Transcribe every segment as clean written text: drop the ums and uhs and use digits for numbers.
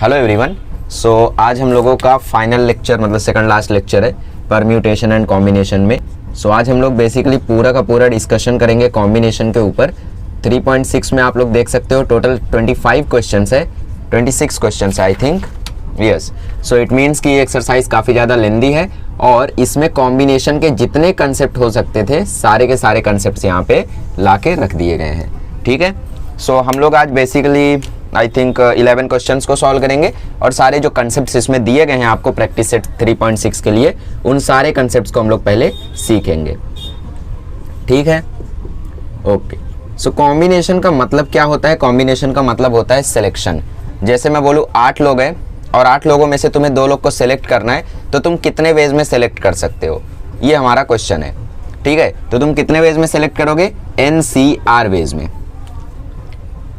Hello everyone. सो आज हम लोगों का फाइनल लेक्चर मतलब सेकंड लास्ट लेक्चर है परम्यूटेशन एंड कॉम्बिनेशन में। सो आज हम लोग बेसिकली पूरा का पूरा डिस्कशन करेंगे कॉम्बिनेशन के ऊपर। 3.6 में आप लोग देख सकते हो टोटल 25 क्वेश्चंस है, 26 questions I think, yes. So it means कि ये एक्सरसाइज काफ़ी ज़्यादा लेंदी है और इसमें कॉम्बिनेशन के जितने कंसेप्ट हो सकते थे सारे के सारे कंसेप्ट यहाँ पे ला के रख दिए गए हैं, ठीक है। सो हम लोग आज बेसिकली आई थिंक 11 क्वेश्चंस को सॉल्व करेंगे और सारे जो कंसेप्ट्स इसमें दिए गए हैं आपको प्रैक्टिस सेट 3.6 के लिए, उन सारे कंसेप्ट्स को हम लोग पहले सीखेंगे, ठीक है। ओके, सो कॉम्बिनेशन का मतलब क्या होता है? कॉम्बिनेशन का मतलब होता है सिलेक्शन। जैसे मैं बोलूँ 8 लोग हैं और 8 लोगों में से तुम्हें 2 लोग को सिलेक्ट करना है, तो तुम कितने वेज में सेलेक्ट कर सकते हो, ये हमारा क्वेश्चन है, ठीक है। तो तुम कितने वेज में सेलेक्ट करोगे? NCR वेज में।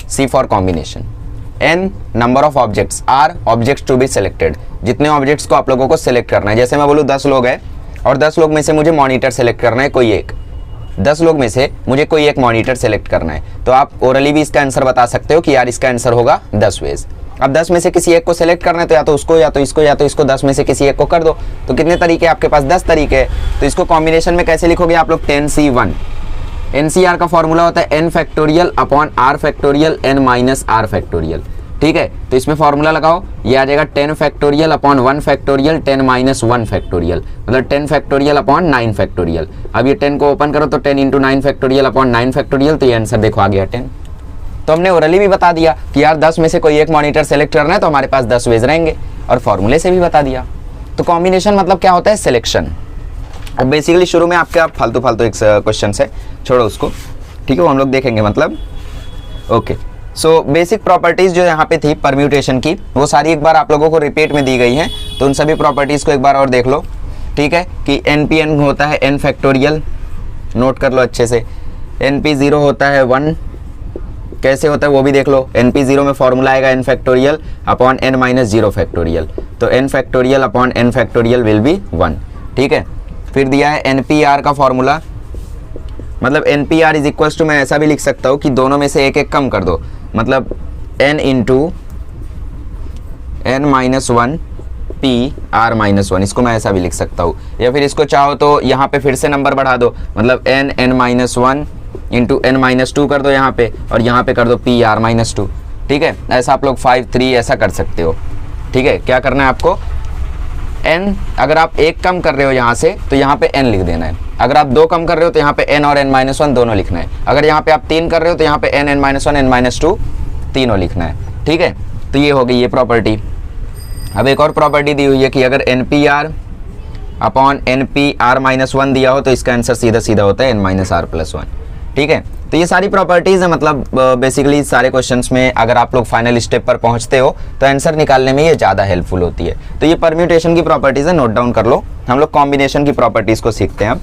C for combination. N number of objects, R objects to be selected, जितने ऑब्जेक्ट्स को आप लोगों को सिलेक्ट करना है। जैसे मैं बोलूँ 10 लोग हैं और 10 लोग में से मुझे मॉनिटर सेलेक्ट करना है कोई एक, 10 लोग में से मुझे कोई एक मॉनिटर सेलेक्ट करना है, तो आप ओरली भी इसका आंसर बता सकते हो कि यार इसका आंसर होगा 10 वेज। अब 10 में से किसी एक को सेलेक्ट करना है तो या तो उसको या तो इसको या तो इसको, 10 में से किसी एक को कर दो। तो कितने तरीके आपके पास? 10 तरीके हैं। तो इसको कॉम्बिनेशन में कैसे लिखोगे आप लोग? 10C1। NCR का फॉर्मूला होता है n factorial upon r factorial n minus r factorial, ठीक है। तो इसमें फॉर्मूला लगाओ, ये आ जाएगा 10 factorial upon 1 factorial 10 minus 1 factorial, मतलब 10 फैक्टोरियल अपॉन 9 फैक्टोरियल। अब ये 10 को ओपन करो तो 10 इंटू 9 फैक्टोरियल अपॉन 9 फैक्टोरियल, तो ये आंसर देखो आ गया 10। तो हमने ओरली भी बता दिया कि यार 10 में से कोई एक मॉनिटर सेलेक्ट करना है तो हमारे पास 10 वेज रहेंगे, और फॉर्मूले से भी बता दिया। तो कॉम्बिनेशन मतलब क्या होता है? सिलेक्शन। अब बेसिकली शुरू में आपके फालतू एक क्वेश्चन है, छोड़ो उसको, ठीक है, वो हम लोग देखेंगे मतलब। ओके, सो बेसिक प्रॉपर्टीज जो यहाँ पे थी परम्यूटेशन की, वो सारी एक बार आप लोगों को रिपीट में दी गई हैं, तो उन सभी प्रॉपर्टीज को एक बार और देख लो, ठीक है। कि NP n होता है n फैक्टोरियल, नोट कर लो अच्छे से। NP0 होता है 1, कैसे होता है वो भी देख लो। NP0 में फॉर्मूला आएगा n factorial upon n minus 0 factorial, तो n factorial upon n factorial will be 1, ठीक है। फिर दिया है NPR का फॉर्मूला, मतलब NPR इज इक्वल्स टू, मैं ऐसा भी लिख सकता हूँ कि दोनों में से एक एक कम कर दो, मतलब n into n minus 1 PR minus 1, इसको मैं ऐसा भी लिख सकता हूँ। या फिर इसको चाहो तो यहाँ पे फिर से नंबर बढ़ा दो, मतलब n minus 1 into n minus 2 कर दो यहाँ पे, और यहाँ पे कर दो PR माइनस 2, ठीक है। ऐसा आप लोग 5 3 ऐसा कर सकते हो, ठीक है। क्या करना है आपको? n अगर आप एक कम कर रहे हो यहाँ से तो यहाँ पे n लिख देना है, अगर आप 2 कम कर रहे हो तो यहाँ पे n और n माइनस 1 दोनों लिखना है, अगर यहाँ पे आप 3 कर रहे हो तो यहाँ पे n माइनस 1 n माइनस 2 तीनों लिखना है, ठीक है। तो ये हो गई ये प्रॉपर्टी। अब एक और प्रॉपर्टी दी हुई है कि अगर NPR अपॉन NPR माइनस 1 दिया हो तो इसका आंसर सीधा सीधा होता है n माइनस r प्लस 1, ठीक है। तो ये सारी प्रॉपर्टीज़ है, मतलब बेसिकली सारे क्वेश्चंस में अगर आप लोग फाइनल स्टेप पर पहुंचते हो तो आंसर निकालने में ये ज़्यादा हेल्पफुल होती है। तो ये परम्यूटेशन की प्रॉपर्टीज़ है, नोट डाउन कर लो। हम लोग कॉम्बिनेशन की प्रॉपर्टीज़ को सीखते हैं अब,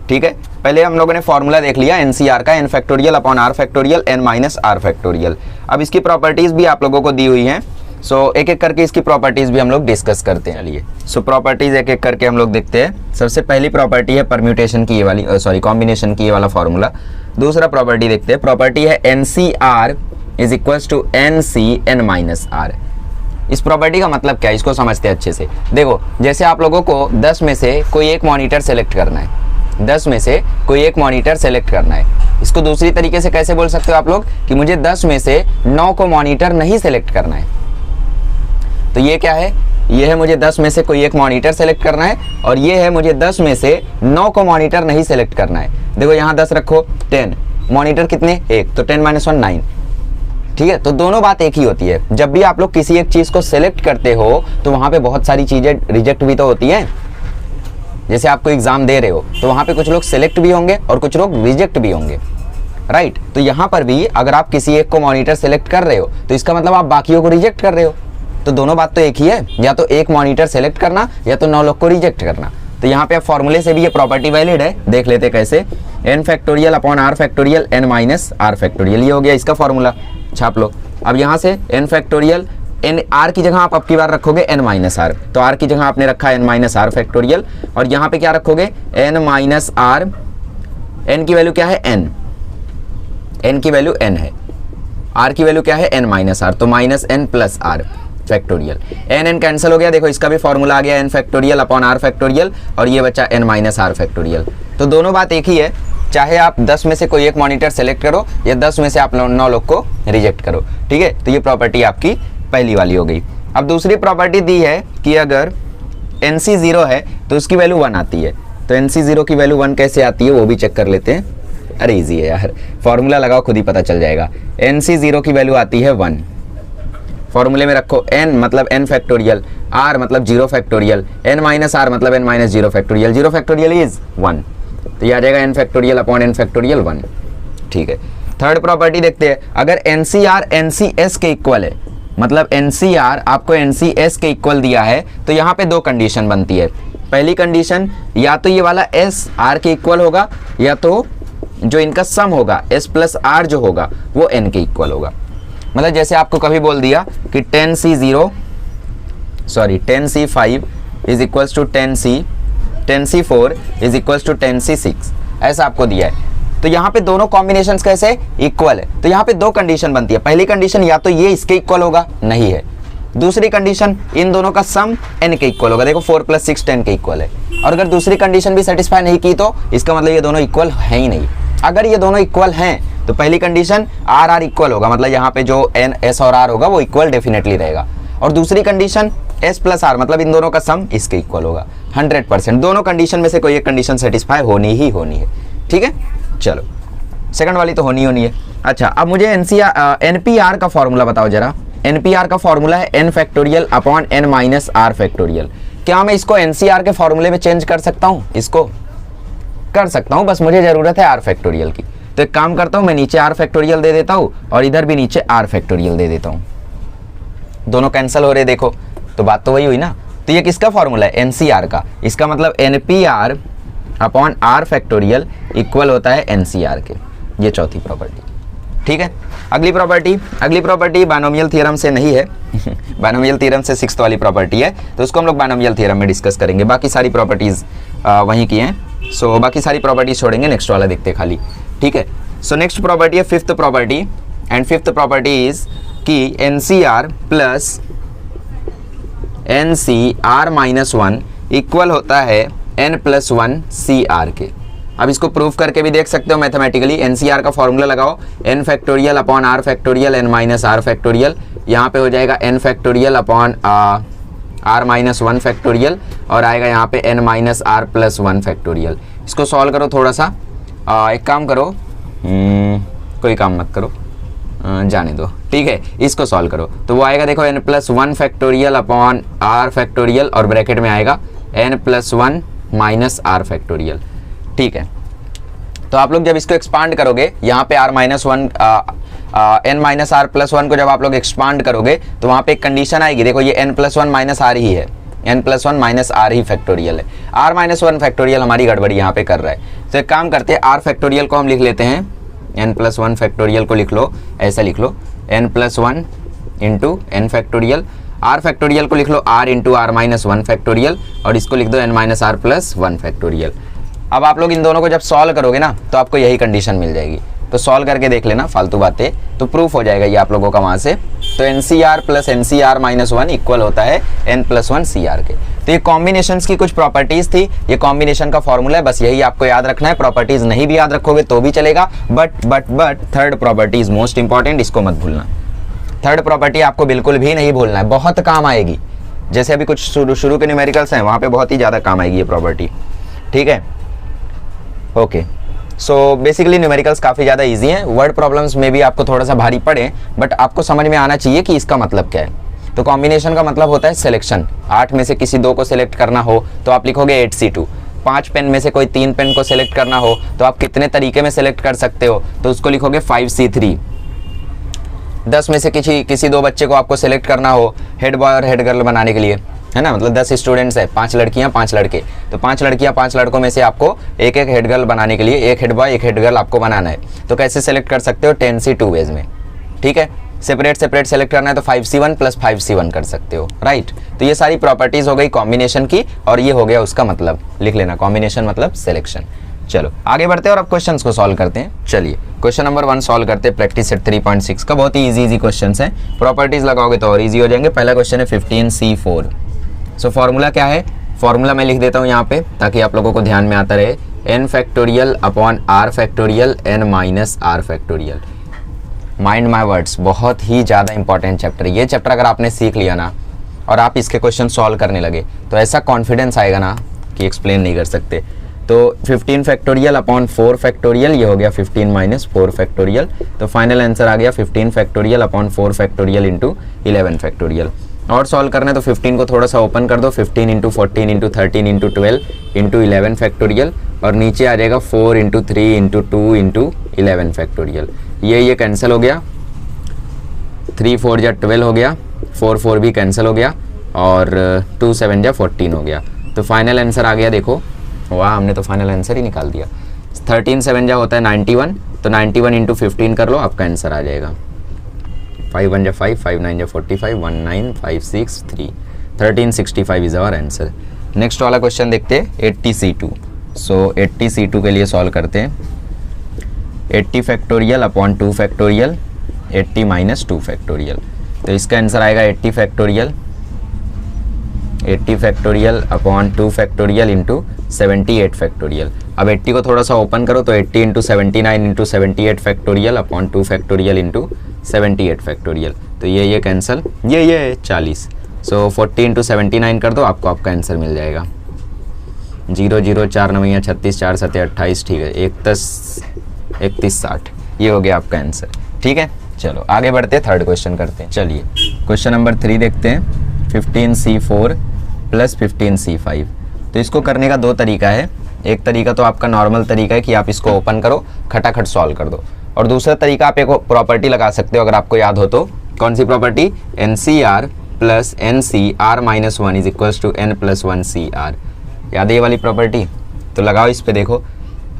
ठीक है। पहले हम लोगों ने फॉर्मूला देख लिया NCR का, n factorial upon r factorial n minus r factorial. अब इसकी प्रॉपर्टीज़ भी आप लोगों को दी हुई हैं, सो एक एक करके इसकी प्रॉपर्टीज़ भी हम लोग डिस्कस करते हैं। चलिए, सो प्रॉपर्टीज़ एक एक करके हम लोग देखते हैं। सबसे पहली प्रॉपर्टी है परम्यूटेशन की ये वाली, सॉरी कॉम्बिनेशन की ये वाला फॉर्मूला। दूसरा प्रॉपर्टी देखते हैं, प्रॉपर्टी है NCR is equals to NCn minus R। इस प्रॉपर्टी का मतलब क्या है, इसको समझते हैं अच्छे से। देखो, जैसे आप लोगों को 10 में से कोई एक मॉनिटर सेलेक्ट करना है, 10 में से कोई एक मॉनिटर सेलेक्ट करना है। इसको दूसरी तरीके से कैसे बोल सकते हो आप लोग कि मुझे 10 में से 9 को मॉनिटर नहीं सेलेक्ट करना है। तो ये क्या है? ये है मुझे 10 में से कोई एक मॉनिटर सेलेक्ट करना है, और ये है मुझे 10 में से 9 को मॉनिटर नहीं सेलेक्ट करना है। देखो यहाँ 10 रखो, 10 मॉनिटर कितने? एक, तो 10 माइनस 1 9, ठीक है। तो दोनों बात एक ही होती है। जब भी आप लोग किसी एक चीज़ को सेलेक्ट करते हो तो वहाँ पे बहुत सारी चीज़ें रिजेक्ट भी तो होती हैं। जैसे आप कोई एग्जाम दे रहे हो तो वहाँ पे कुछ लोग सेलेक्ट भी होंगे और कुछ लोग रिजेक्ट भी होंगे, राइट। तो यहाँ पर भी अगर आप किसी एक को मॉनिटर सेलेक्ट कर रहे हो तो इसका मतलब आप बाकियों को रिजेक्ट कर रहे हो। तो दोनों बात तो एक ही है, या तो एक मॉनिटर सेलेक्ट करना या तो 9 लोग को रिजेक्ट करना। तो यहाँ पे आप फॉर्मूले से भी ये प्रॉपर्टी वैलिड है, देख लेते कैसे। n factorial upon r factorial n minus r factorial, ये हो गया इसका फॉर्मूला, छाप लो। अब यहाँ से n फैक्टोरियल, n r की जगह आप अब की बार रखोगे n माइनस r, तो r की जगह आपने रखा n माइनस r फैक्टोरियल, और यहाँ पे क्या रखोगे? n माइनस r, n की वैल्यू क्या है? n की वैल्यू n है, r की वैल्यू क्या है? n माइनस r, तो minus n plus r। Factorial. N N cancel हो गया, देखो इसका भी फॉर्मूला आ गया N factorial upon R factorial और ये बचा एन माइनस आर फैक्टोरियल। तो दोनों बात एक ही है, चाहे आप 10 में से कोई एक मॉनिटर सेलेक्ट करो या 10 में से आप 9 लोग को रिजेक्ट करो, ठीक है। तो ये प्रॉपर्टी आपकी पहली वाली हो गई। अब दूसरी प्रॉपर्टी दी है कि अगर NC 0 है तो उसकी वैल्यू 1 आती है। तो NC 0 की वैल्यू 1 कैसे आती है वो भी चेक कर लेते हैं। अरे इजी है यार, फॉर्मूला लगाओ खुद ही पता चल जाएगा। NC 0 की वैल्यू आती है 1। फॉर्मूले में रखो n मतलब n फैक्टोरियल, r मतलब 0 फैक्टोरियल, n माइनस r मतलब n minus 0 factorial. 0 factorial is 1, तो ये आ जाएगा n factorial upon n factorial 1, ठीक है। थर्ड प्रॉपर्टी देखते हैं, अगर NCR NCS के इक्वल है, मतलब NCR आपको NCS के इक्वल दिया है, तो यहाँ पे दो कंडीशन बनती है। पहली कंडीशन, या तो ये वाला S R के इक्वल होगा, या तो जो इनका सम होगा S प्लस R जो होगा वो N के इक्वल होगा। मतलब जैसे आपको कभी बोल दिया कि 10C5 is equals to 10C4 is equals to 10C6, ऐसा आपको दिया है। तो यहाँ पे दोनों कॉम्बिनेशंस कैसे इक्वल है, तो यहाँ पे दो कंडीशन बनती है। पहली कंडीशन, या तो ये इसके इक्वल होगा, नहीं है। दूसरी कंडीशन, इन दोनों का सम n के इक्वल होगा, देखो 4 + 6 10 के इक्वल है। और अगर दूसरी कंडीशन भी सेटिस्फाई नहीं की तो इसका मतलब ये दोनों इक्वल है ही नहीं। अगर ये दोनों इक्वल हैं तो पहली कंडीशन R इक्वल होगा, मतलब यहाँ पे जो n S और R होगा वो इक्वल डेफिनेटली रहेगा। और दूसरी कंडीशन S प्लस R मतलब इन दोनों का सम इसके इक्वल होगा। 100% दोनों कंडीशन में से कोई एक कंडीशन सेटिस्फाई होनी ही होनी है, ठीक है। चलो सेकंड वाली तो होनी है। अच्छा, अब मुझे NPR का फॉर्मूला बताओ जरा। NPR का फॉर्मूला है n factorial upon n minus r factorial. क्या मैं इसको NCR के फॉर्मूले में चेंज कर सकता हूँ? इसको कर सकता हूँ, बस मुझे जरूरत है r फैक्टोरियल की। तो एक काम करता हूँ, मैं नीचे r फैक्टोरियल दे देता हूँ और इधर भी नीचे r फैक्टोरियल दे देता हूँ। दोनों कैंसिल हो रहे, देखो तो बात तो वही हुई ना। तो ये किसका फॉर्मूला है? NCR का। इसका मतलब NPR upon r factorial equal होता है NCR के। ये चौथी प्रॉपर्टी, ठीक है। अगली प्रॉपर्टी बायनोमियल थ्योरम से नहीं है बायनोमियल थ्योरम से 6th वाली प्रॉपर्टी है, तो उसको हम लोग बायनोमियल थ्योरम में डिस्कस करेंगे। बाकी सारी प्रॉपर्टीज वहीं की हैं, सो बाकी सारी प्रॉपर्टीज छोड़ेंगे, नेक्स्ट वाला देखते खाली, ठीक है। सो नेक्स्ट प्रॉपर्टी है 5th property, and 5th property is कि NCR plus NCR minus 1 equal होता है n प्लस 1 CR के। अब इसको प्रूफ करके भी देख सकते हो मैथमेटिकली। NCR का फॉर्मूला लगाओ, n factorial upon r factorial n minus r factorial. यहाँ पे हो जाएगा n factorial upon r minus 1 factorial और आएगा यहाँ पे n minus r plus 1 factorial. इसको सॉल्व करो थोड़ा सा। एक काम करो, कोई काम मत करो, जाने दो, ठीक है। इसको सॉल्व करो तो वो आएगा, देखो n plus 1 factorial upon r factorial और ब्रैकेट में आएगा n plus 1 minus r factorial, ठीक है। तो आप लोग जब इसको एक्सपांड करोगे, यहाँ पे r minus 1 n minus r plus 1 को जब आप लोग एक्सपांड करोगे तो वहाँ पे एक कंडीशन आएगी, देखो ये n प्लस 1 माइनस r ही है, n प्लस 1 माइनस r ही फैक्टोरियल है। r माइनस 1 फैक्टोरियल हमारी गड़बड़ी यहाँ पे कर रहा है। तो एक काम करते हैं, r फैक्टोरियल को हम लिख लेते हैं, n प्लस 1 फैक्टोरियल को लिख लो, ऐसा लिख लो n plus 1 into n factorial. r factorial को लिख लो r into r minus 1 factorial और इसको लिख दो n minus r plus 1 factorial. अब आप लोग इन दोनों को जब सॉल्व करोगे ना तो आपको यही कंडीशन मिल जाएगी। तो सॉल्व करके देख लेना, फालतू बातें, तो प्रूफ हो जाएगा ये आप लोगों का वहाँ से। तो NCR plus NCR minus 1 equal होता है n प्लस 1 CR के। तो ये कॉम्बिनेशंस की कुछ प्रॉपर्टीज थी, ये कॉम्बिनेशन का फॉर्मूला है, बस यही आपको याद रखना है। प्रॉपर्टीज नहीं भी याद रखोगे तो भी चलेगा, but third property is most important, इसको मत भूलना। थर्ड प्रॉपर्टी आपको बिल्कुल भी नहीं भूलना है, बहुत काम आएगी। जैसे अभी कुछ शुरू के न्यूमेरिकल्स हैं वहाँ पे बहुत ही ज़्यादा काम आएगी ये प्रॉपर्टी, ठीक है। ओके, सो बेसिकली न्यूमेरिकल्स काफ़ी ज़्यादा इजी हैं। वर्ड प्रॉब्लम्स में भी आपको थोड़ा सा भारी पड़े, बट आपको समझ में आना चाहिए कि इसका मतलब क्या है। तो कॉम्बिनेशन का मतलब होता है सिलेक्शन। 8 में से किसी 2 को सिलेक्ट करना हो तो आप लिखोगे 8C2। 5 पेन में से कोई 3 पेन को सिलेक्ट करना हो तो आप कितने तरीके में सिलेक्ट कर सकते हो, तो उसको लिखोगे 5C3। 10 में से किसी 2 बच्चे को आपको सिलेक्ट करना हो हेड बॉय और हेड गर्ल बनाने के लिए, है ना, मतलब 10 स्टूडेंट्स है, 5 लड़कियां 5 लड़के, तो 5 लड़कियां 5 लड़कों में से आपको एक हेड गर्ल बनाने के लिए एक हेड बॉय एक हेड गर्ल आपको बनाना है। तो कैसे सेलेक्ट कर सकते हो? 10C2 वेज में, ठीक है। सेपरेट सेलेक्ट करना है तो 5C1 प्लस 5C1 कर सकते हो, राइट। तो ये सारी प्रॉपर्टीज हो गई कॉम्बिनेशन की, और ये हो गया उसका मतलब, लिख लेना, कॉम्बिनेशन मतलब सिलेक्शन, चलो आगे बढ़ते हैं और अब क्वेश्चंस को सॉल्व करते हैं। चलिए क्वेश्चन नंबर 1 सॉल्व करते हैं प्रैक्टिस सेट 3.6 का। बहुत ही इजी क्वेश्चंस हैं, प्रॉपर्टीज लगाओगे तो और इजी हो जाएंगे। पहला क्वेश्चन है 15C4। सो फॉर्मूला क्या है, फॉर्मूला मैं लिख देता हूँ यहाँ पे ताकि आप लोगों को ध्यान में आता रहे। n factorial upon r factorial n minus r factorial. Mind my words, बहुत ही ज़्यादा इंपॉर्टेंट चैप्टर। ये चैप्टर अगर आपने सीख लिया ना और आप इसके क्वेश्चन सॉल्व करने लगे तो ऐसा कॉन्फिडेंस आएगा ना कि एक्सप्लेन नहीं कर सकते। तो 15 फैक्टोरियल अपॉन 4 फैक्टोरियल, ये हो गया 15 माइनस 4 फैक्टोरियल। तो फाइनल आंसर आ गया 15 factorial upon 4 factorial into 11 factorial. और सॉल्व करना है तो 15 को थोड़ा सा ओपन कर दो, 15 into 14 into 13 into 12 into 11 factorial, और नीचे आ जाएगा 4 इंटू 3 इंटू 2 इंटू 11 फैक्टोरियल। ये कैंसिल हो गया, 3 4 जा 12 हो गया, 4 4 भी कैंसिल हो गया, और 2 7 जा 14 हो गया। तो फाइनल आंसर आ गया, देखो वाह हमने तो फाइनल आंसर ही निकाल दिया। 13 7 जा होता है 91, तो 91 इंटू 15 कर लो, आपका आंसर आ जाएगा। 5 1 जा 5, 5 9 जा 45, 1 9 5 6 3, 1365 इज आवर आंसर। नेक्स्ट वाला क्वेश्चन देखते हैं 80C2। सो 80C2 के लिए सॉल्व करते हैं। 80 factorial upon 2 factorial 80 minus 2 factorial. तो इसका आंसर आएगा 80 factorial upon 2 factorial into 78 factorial. अब 80 को थोड़ा सा ओपन करो तो 80 into 79 into 78 factorial upon 2 factorial into 78 factorial. तो ये कैंसिल, ये 40। सो 40 इंटू 79 कर दो, आपको आपका आंसर मिल जाएगा। 0 0 4 9 36 4 7 28, ठीक है, 31 60, ये हो गया आपका आंसर। ठीक है, चलो आगे बढ़ते हैं, थर्ड क्वेश्चन करते हैं। चलिए क्वेश्चन नंबर 3 देखते हैं। 15C4 plus 15C5। तो इसको करने का दो तरीका है। एक तरीका तो आपका नॉर्मल तरीका है कि आप इसको ओपन करो, खटाखट सॉल्व कर दो, और दूसरा तरीका आप एक प्रॉपर्टी लगा सकते हो, अगर आपको याद हो तो। कौन सी property? NCR plus NCR minus 1 is equals to N plus 1 CR। याद है ये वाली प्रॉपर्टी? तो लगाओ इस पे, देखो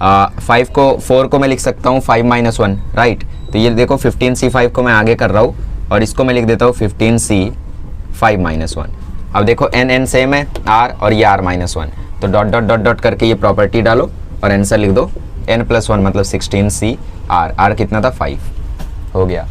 4 को मैं लिख सकता हूँ 5 माइनस 1, राइट। तो ये देखो 15C5 को मैं आगे कर रहा हूँ और इसको मैं लिख देता हूँ 15C5 माइनस 1। अब देखो n सेम है, r और ये r माइनस 1, तो डॉट डॉट डॉट डॉट करके ये प्रॉपर्टी डालो और आंसर लिख दो। n प्लस 1 मतलब 16CR, r कितना था 5, हो गया।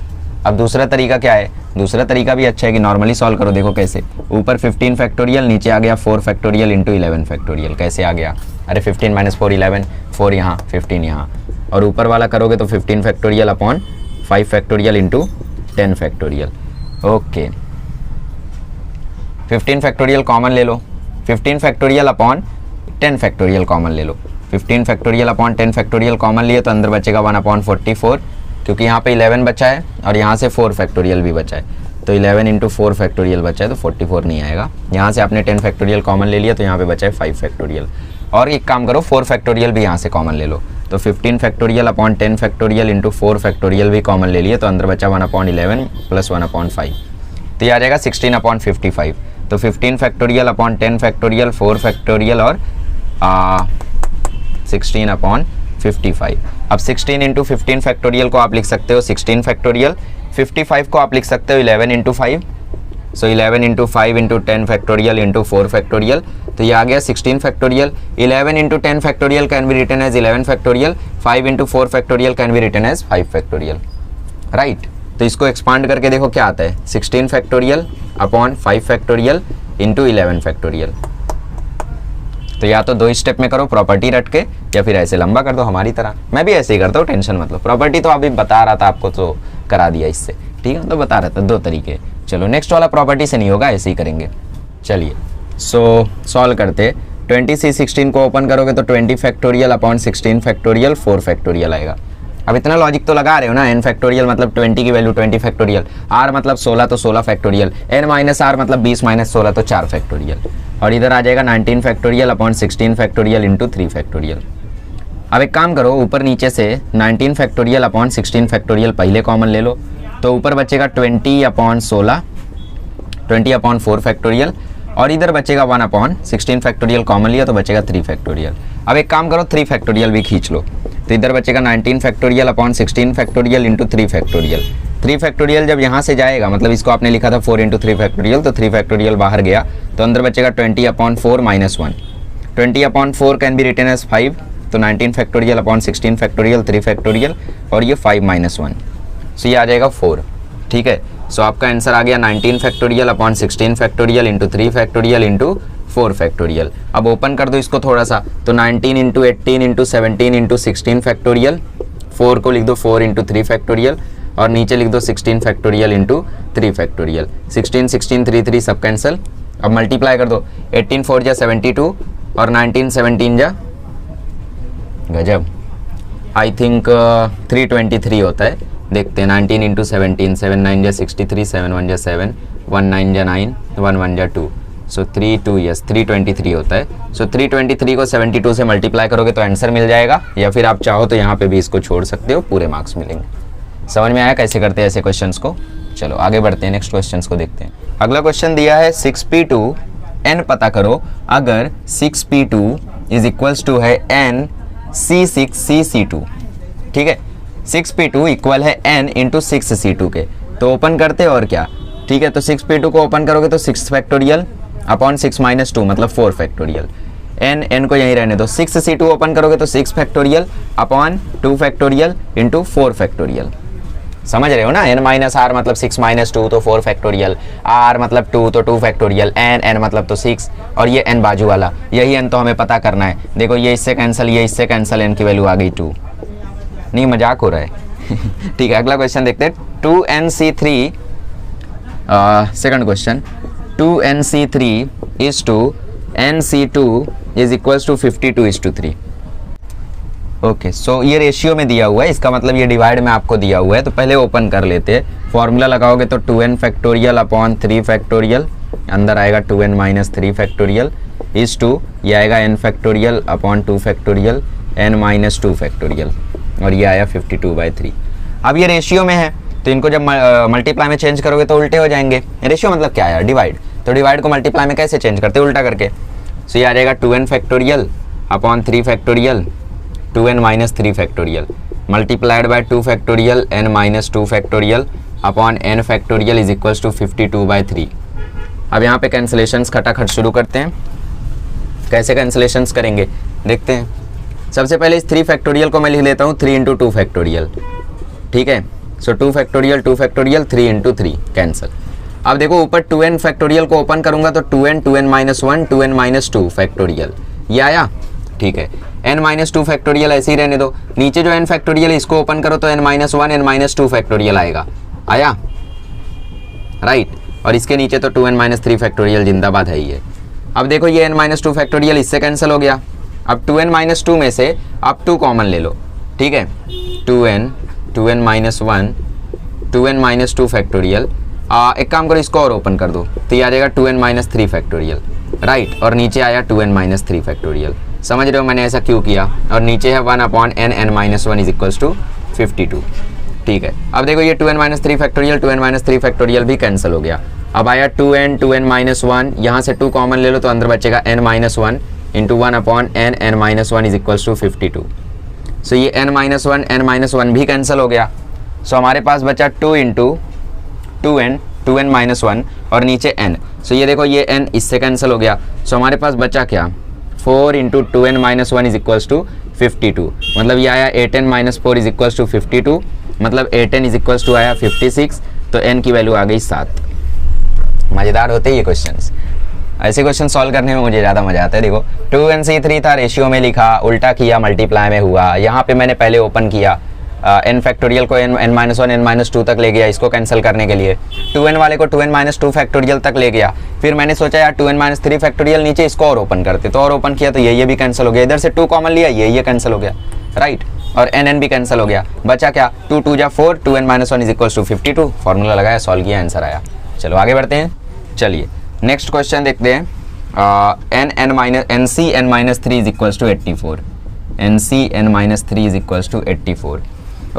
अब दूसरा तरीका क्या है? दूसरा तरीका भी अच्छा है कि नॉर्मली सॉल्व करो। देखो कैसे, ऊपर 15 फैक्टोरियल, नीचे आ गया 4 फैक्टोरियल इंटू 11 फैक्टोरियल। कैसे आ गया? अरे 15 माइनस 4 11, 4 यहाँ 15 यहाँ, और ऊपर वाला करोगे तो 15 factorial upon 5 factorial into 10 factorial. Okay, 15 factorial common ले लो, 15 फैक्टोरियल अपॉन 10 फैक्टोरियल कॉमन ले लो। 15 फैक्टोरियल अपॉन 10 फैक्टोरियल कॉमन लिए तो अंदर बचेगा 1/44, क्योंकि यहाँ पे 11 बचा है और यहाँ से 4 फैक्टोरियल भी बचा है, तो 11 इंटू 4 फैक्टोरियल बचा है, तो 44 नहीं आएगा। यहाँ से आपने 10 फैक्टोरियल कॉमन ले लिया तो यहाँ पे बचा है 5 फैक्टोरियल। और एक काम करो, 4 फैक्टोरियल भी यहाँ से कॉमन ले लो, तो 15 factorial upon 10 factorial into 4 factorial भी कॉमन ले लिए, तो अंदर बचा 1/11 प्लस 1/5, तो ये आ जाएगा 16/55। तो 15 फैक्टोरियल अपॉन 10 फैक्टोरियल, 4 फैक्टोरियल और 16/55। अब 16 इंटू 15 फैक्टोरियल को आप लिख सकते हो 16 फैक्टोरियल, 55 को आप लिख सकते हो 11 इंटू 5, सो 11 into 5 into 10 factorial into 4 factorial, तो ये आ गया 16 factorial. 11 into 10 factorial can be written as 11 factorial, 5 into 4 factorial can be written as 5 factorial, right. तो इसको एक्सपांड करके देखो क्या आता है, 16 factorial upon 5 factorial into 11 factorial. तो या तो 2 स्टेप में करो प्रॉपर्टी रट के, या फिर ऐसे लंबा कर दो हमारी तरह। मैं भी ऐसे ही करता हूँ, टेंशन मत लो। प्रॉपर्टी तो अभी बता रहा था आपको, तो करा दिया इससे, ठीक है, तो बता रहा था 2 तरीके। चलो नेक्स्ट वाला प्रॉपर्टी से नहीं होगा, ऐसे ही करेंगे। चलिए सो सॉल्व करते। 20C16 को ओपन करोगे तो 20 फैक्टोरियल अपॉन 16 फैक्टोरियल 4 फैक्टोरियल आएगा। अब इतना लॉजिक तो लगा रहे हो ना, n फैक्टोरियल मतलब 20 की वैल्यू 20 फैक्टोरियल, r मतलब 16 तो 16 फैक्टोरियल, n माइनस r मतलब 20 माइनस 16 तो 4 फैक्टोरियल, और इधर आ जाएगा 19 factorial upon 16 factorial into 3 factorial. अब एक काम करो, ऊपर नीचे से 19 फैक्टोरियल अपॉन 16 फैक्टोरियल पहले कॉमन ले लो, तो ऊपर बचेगा 20/16, 20/4 फैक्टोरियल, और इधर बचेगा 1/16 फैक्टोरियल कॉमन लिया तो बचेगा 3 फैक्टोरियल। अब एक काम करो, 3 फैक्टोरियल भी खींच लो, तो इधर बचेगा 19 factorial upon 16 factorial into 3 factorial. 3 factorial जब यहाँ से जाएगा, मतलब इसको आपने लिखा था 4 इंटू 3 फैक्टोरियल, तो 3 फैक्टोरियल बाहर गया तो अंदर बचेगा 20/4 minus 1। 20/4 can be written as 5, तो 19 फैक्टोरियल अपॉन 16 फैक्टोरियल 3 फैक्टोरियल और ये 5 - 1, सो ये आ जाएगा 4। ठीक है, सो आपका आंसर आ गया 19 factorial upon 16 factorial into 3 factorial into 4 factorial. अब ओपन कर दो इसको थोड़ा सा, तो 19 इंटू 18 इंटू 17 इंटू 16 फैक्टोरियल, 4 को लिख दो 4 इंटू 3 फैक्टोरियल और नीचे लिख दो 16 फैक्टोरियल इंटू 3 फैक्टोरियल। 16 16 3 3 सब कैंसिल। अब मल्टीप्लाई कर दो, 18 4 जा 72 और 19 17 जा गजब, आई थिंक 323 होता है। देखते हैं 19 इंटू 17, 7 9 जा 63, 7 1 जा 7, 1 9 जा 9, 1 1 जा 2, सो 3 2 यस 323 होता है। सो 323 को 72 से मल्टीप्लाई करोगे तो आंसर मिल जाएगा, या फिर आप चाहो तो यहाँ पे भी इसको छोड़ सकते हो, पूरे मार्क्स मिलेंगे। समझ में आया कैसे करते हैं ऐसे क्वेश्चंस को? चलो आगे बढ़ते हैं, नेक्स्ट क्वेश्चंस को देखते हैं। अगला क्वेश्चन दिया है 6p2 n पता करो अगर 6p2 इज इक्वल्स टू है n c6cc2। ठीक है, 6p2 इक्वल है n इंटू 6c2 के, तो ओपन करते और क्या। ठीक है, तो 6p2 को ओपन करोगे तो 6 फैक्टोरियल अपॉन 6 - 2 मतलब 4 फैक्टोरियल, n को यहीं रहने दो। 6c2 ओपन करोगे तो 6 factorial upon 2 factorial into 4 factorial. समझ रहे हो ना, n - r मतलब 6 - 2 तो 4 फैक्टोरियल, r मतलब 2 तो 2 फैक्टोरियल, n मतलब तो 6 और ये n बाजू वाला, यही n तो हमें पता करना है। देखो ये इससे कैंसिल, ये इससे कैंसिल, n की वैल्यू आ गई 2। नहीं मजाक हो रहा है। ठीक है, अगला क्वेश्चन देखते हैं। 2nc3 second question, 2nc3 is to nc2 is equals to 52:3। Okay, so ये रेशियो में दिया हुआ है, इसका मतलब ये डिवाइड में आपको दिया हुआ है, तो पहले ओपन कर लेते हैं। फॉर्मूला लगाओगे तो 2n फैक्टोरियल अपॉन 3 फैक्टोरियल, अंदर आएगा 2n - 3 फैक्टोरियल इज टू, ये आएगा n factorial upon 2 factorial n - 2 factorial और ये आया 52/3। अब ये रेशियो में है तो इनको जब मल्टीप्लाई में चेंज करोगे तो उल्टे हो जाएंगे। रेशियो मतलब क्या है, डिवाइड, तो डिवाइड को मल्टीप्लाई में कैसे चेंज करते, उल्टा करके। सो ये आ जाएगा 2n factorial upon 3 factorial 2n - 3 factorial multiplied by 2 factorial n - 2 factorial upon n factorial is equals to 52/3। अब यहाँ पे कैंसिलेशंस खटाखट शुरू करते हैं। कैसे कैंसिलेशंस करेंगे देखते हैं। सबसे पहले इस 3 फैक्टोरियल को मैं लिख लेता हूँ 3 इंटू 2 फैक्टोरियल। ठीक है, सो 2 फैक्टोरियल 3 इंटू 3 कैंसिल। अब देखो ऊपर 2n फैक्टोरियल को ओपन करूंगा तो 2n 2n - 1 2n - 2 फैक्टोरियल, ये आया। ठीक है, n - 2 फैक्टोरियल ऐसे ही रहने दो। नीचे जो n फैक्टोरियल इसको ओपन करो तो n - 1 n - 2 फैक्टोरियल आएगा, आया राइट। और इसके नीचे तो 2n - 3 फैक्टोरियल जिंदाबाद है ही है। अब देखो ये n - 2 फैक्टोरियल इससे कैंसिल हो गया। अब 2n - 2 में से आप 2 कॉमन ले लो। ठीक है, 2n 2n - 1 2n - 2 फैक्टोरियल, एक काम करो इसको और ओपन कर दो तो ये आ जाएगा 2n - 3 फैक्टोरियल राइट, और नीचे आया 2n - 3 फैक्टोरियल। समझ रहे हो मैंने ऐसा क्यों किया। और नीचे है 1 upon n n - 1 is equals to 52। ठीक है, अब देखो ये 2n - 3 फैक्टोरियल 2n - 3 फैक्टोरियल भी कैंसिल हो गया। अब आया 2n 1 यहाँ से 2 कॉमन ले लो तो अंदर बचेगा n - 1 into 1 upon n n - 1 is equals to 52। So ये n - 1 n - 1 भी कैंसिल हो गया। सो हमारे पास बचा 2 इंटू 2n 1 और नीचे n। सो ये देखो ये n इससे कैंसिल हो गया। सो हमारे पास बचा क्या, 4 into 2n - 1 is equals to 52। मतलब ये आया 8n - 4 इज इक्वल्स टू 52, मतलब 8n इज इक्वल्स टू आया 56, तो n की वैल्यू आ गई 7। मज़ेदार होते हैं ये क्वेश्चंस। ऐसे क्वेश्चन सॉल्व करने में मुझे ज़्यादा मजा आता है। देखो 2nc3 था, रेशियो में लिखा, उल्टा किया, मल्टीप्लाई में हुआ। यहाँ पे मैंने पहले ओपन किया, n फैक्टोरियल को n - 2 तक ले गया इसको कैंसिल करने के लिए। 2n वाले को 2n - 2 फैक्टोरियल तक ले गया। फिर मैंने सोचा यार 2n - 3 फैक्टोरियल नीचे, इसको और ओपन करते, तो और ओपन किया तो ये भी कैंसिल हो गया। इधर से 2 कॉमन लिया, ये कैंसिल हो गया राइट, और n भी कैंसिल हो गया। बचा क्या, 2 2 जा 4 2n - 1 is equals to 52। Formula लगाया, सॉल्व किया, आंसर आया। चलो आगे बढ़ते हैं। चलिए नेक्स्ट क्वेश्चन देखते हैं। nc n - 3 is equals to 84। nc n - 3 is equals to 84।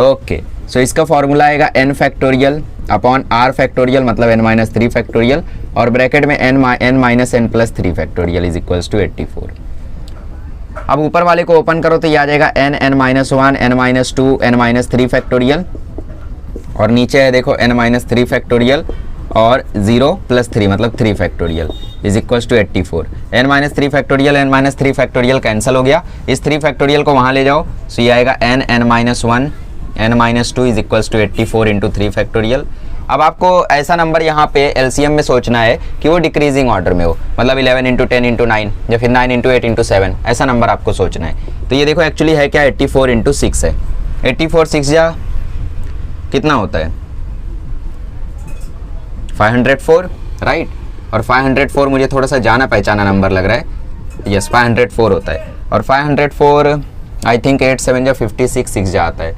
Okay, so इसका फॉर्मूला आएगा n factorial upon r factorial मतलब n - 3 फैक्टोरियल और ब्रैकेट में n - n + 3 factorial is equals to 84। अब ऊपर वाले को ओपन करो तो ये आ जाएगा n - 1 n - 2 n - 3 फैक्टोरियल और नीचे है देखो n - 3 फैक्टोरियल और 0 + 3 मतलब 3 factorial is equals to 84। n-3 factorial n-3 factorial cancel हो गया, इस 3 फैक्टोरियल को वहाँ ले जाओ, सो ये आएगा n-1 n-2 is equals to 84 into 3 factorial. अब आपको ऐसा नंबर यहाँ पे एलसीएम में सोचना है कि वो डिक्रीजिंग ऑर्डर में हो, मतलब 11 इंटू 10 इंटू 9 या फिर 9 इंटू 8 इंटू 7, ऐसा नंबर आपको सोचना है। तो ये देखो एक्चुअली है क्या, 84 इंटू 6 है। 84 6 या कितना होता है 504, राइट। और 504 मुझे थोड़ा सा जाना पहचाना नंबर लग रहा है, यस 504 होता है। और 504 आई थिंक 8 7 या 56 6 जा आता है,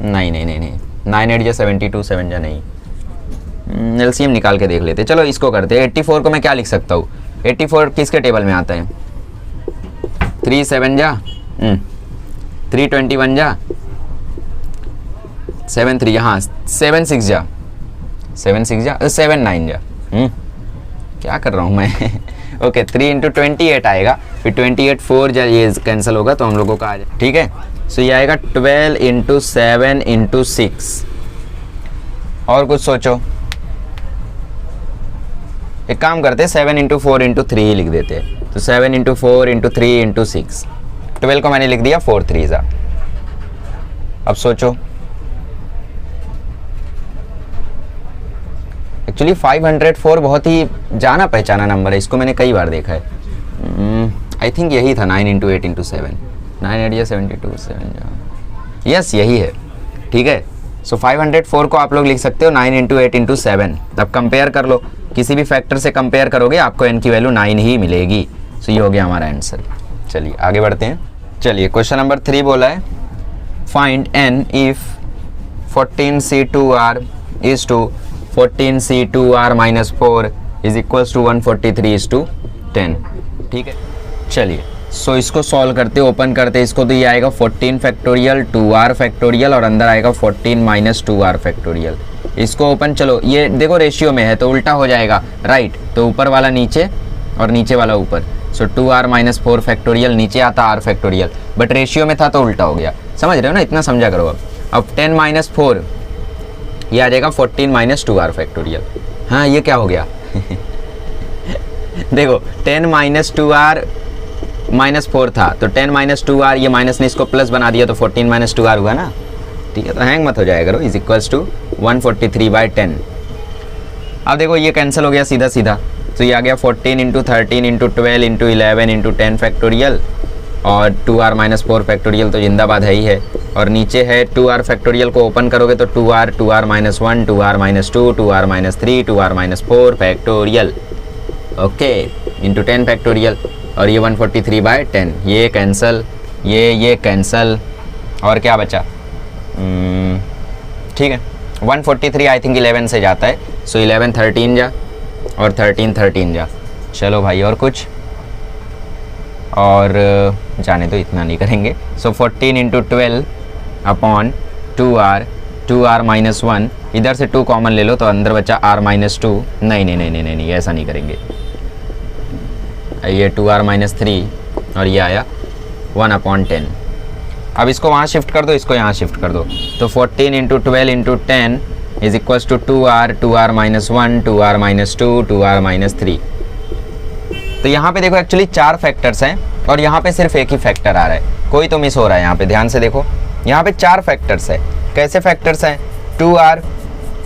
नहीं नहीं नहीं नहीं 9 8 या 72 7 जा नहीं, एलसीएम निकाल के देख लेते। चलो इसको करते हैं। 84 को मैं क्या लिख सकता हूँ, 84 किसके टेबल में आता है, 3 7 जा 321 जा 7 3 यहाँ 7 6 जा 7 6 जा 7 9 जा क्या कर रहा हूँ मैं ओके 3 इंटू 28 आएगा, फिर 28 4 जा ये कैंसिल होगा तो हम लोगों का आ जाए, ठीक है। सो ये आएगा 12 इंटू 7 इंटू 6। और कुछ सोचो, एक काम करते हैं 7 इंटू 4 इंटू 3 ही लिख देते हैं। तो 7 इंटू 4 इंटू 3 इंटू 6, 12 को मैंने लिख दिया 4 3 जा। अब सोचो एक्चुअली 504 बहुत ही जाना पहचाना नंबर है, इसको मैंने कई बार देखा है। आई थिंक यही था 9 इंटू 8 इंटू 7 9 8 या 72 7 यस यही है, ठीक है। सो 504 को आप लोग लिख सकते हो 9 इंटू 8 इंटू 7। अब कंपेयर कर लो, किसी भी फैक्टर से कंपेयर करोगे आपको n की वैल्यू 9 ही मिलेगी। सो ये हो गया हमारा आंसर। चलिए आगे बढ़ते हैं। चलिए क्वेश्चन नंबर 3 बोला है find n if 14c2r is to 14c2r minus 4 is equals to 143:10, ठीक है। चलिए सो इसको सॉल्व करते, ओपन करते इसको, तो ये आएगा 14 फैक्टोरियल 2r फैक्टोरियल और अंदर आएगा 14 माइनस 2r फैक्टोरियल। इसको ओपन, चलो ये देखो रेशियो में है तो उल्टा हो जाएगा, राइट। तो ऊपर वाला नीचे और नीचे वाला ऊपर, सो 2r माइनस 4 फैक्टोरियल नीचे आता r फैक्टोरियल, बट रेशियो में था तो उल्टा हो गया, समझ रहे हो ना, इतना समझा करो। अब 10 माइनस 4 ये आ जाएगा 14 माइनस 2r फैक्टोरियल। हाँ ये क्या हो गया देखो 10 माइनस 2r माइनस 4 था तो 10 माइनस 2r, ये माइनस ने इसको प्लस बना दिया तो 14 माइनस 2r हुआ ना, ठीक है। तो हैंग मत हो जाएगा करो, इज इक्वल्स टू 143/10। अब देखो ये कैंसिल हो गया सीधा सीधा, तो ये आ गया 14 into 13 into 12 into 11 into 10 factorial और 2r माइनस 4 फैक्टोरियल तो जिंदाबाद है ही है। और नीचे है 2r फैक्टोरियल को ओपन करोगे तो 2r minus 1 2r minus 2 2r minus 3 2r minus 4 factorial, okay, into 10 factorial. और ये 143/10 ये कैंसल, ये कैंसल, और क्या बचा, ठीक है 143 आई थिंक 11 से जाता है, सो 11 13 जा और 13 13 जा। चलो भाई और कुछ, और जाने तो इतना नहीं करेंगे। सो 14 इंटू 12 अपॉन 2r माइनस 1, इधर से 2 कॉमन ले लो तो अंदर बचा r माइनस 2, नहीं नहीं नहीं नहीं नहीं ऐसा नहीं करेंगे, ये 2r माइनस 3 और ये आया 1/10। अब इसको वहाँ शिफ्ट कर दो, इसको यहाँ शिफ्ट कर दो, तो 14 into 12 into 10 is equals to 2r minus 1 2r minus 2 2r minus 3। तो यहाँ पे देखो एक्चुअली 4 फैक्टर्स हैं और यहाँ पे सिर्फ एक ही फैक्टर आ रहा है, कोई तो मिस हो रहा है यहाँ पे, ध्यान से देखो यहाँ पे 4 फैक्टर्स है। कैसे फैक्टर्स हैं, 2r,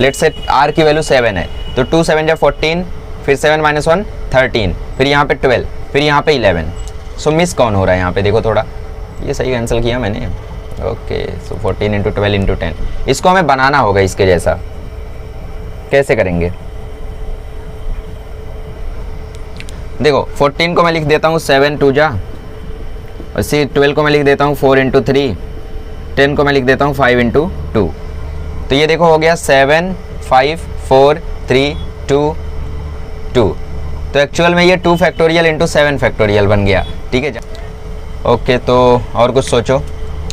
लेट्स से r की वैल्यू 7 है तो 2 7 जा 14, फिर 7 माइनस 1 13, फिर यहाँ पे 12, फिर यहाँ पे 11। सो मिस कौन हो रहा है यहाँ पे, देखो थोड़ा ये सही कैंसिल किया मैंने, ओके। सो 14 इंटू 12 इंटू 10, इसको हमें बनाना होगा इसके जैसा, कैसे करेंगे, देखो 14 को मैं लिख देता हूँ 7 2 जा, और 12 को मैं लिख देता हूँ 4 इंटू 3, 10 को मैं लिख देता हूँ 5 इंटू 2। तो ये देखो हो गया 7 5 4 3 2 2। तो एक्चुअल में ये 2 फैक्टोरियल इंटू 7 फैक्टोरियल बन गया, ठीक है। ओके तो और कुछ सोचो,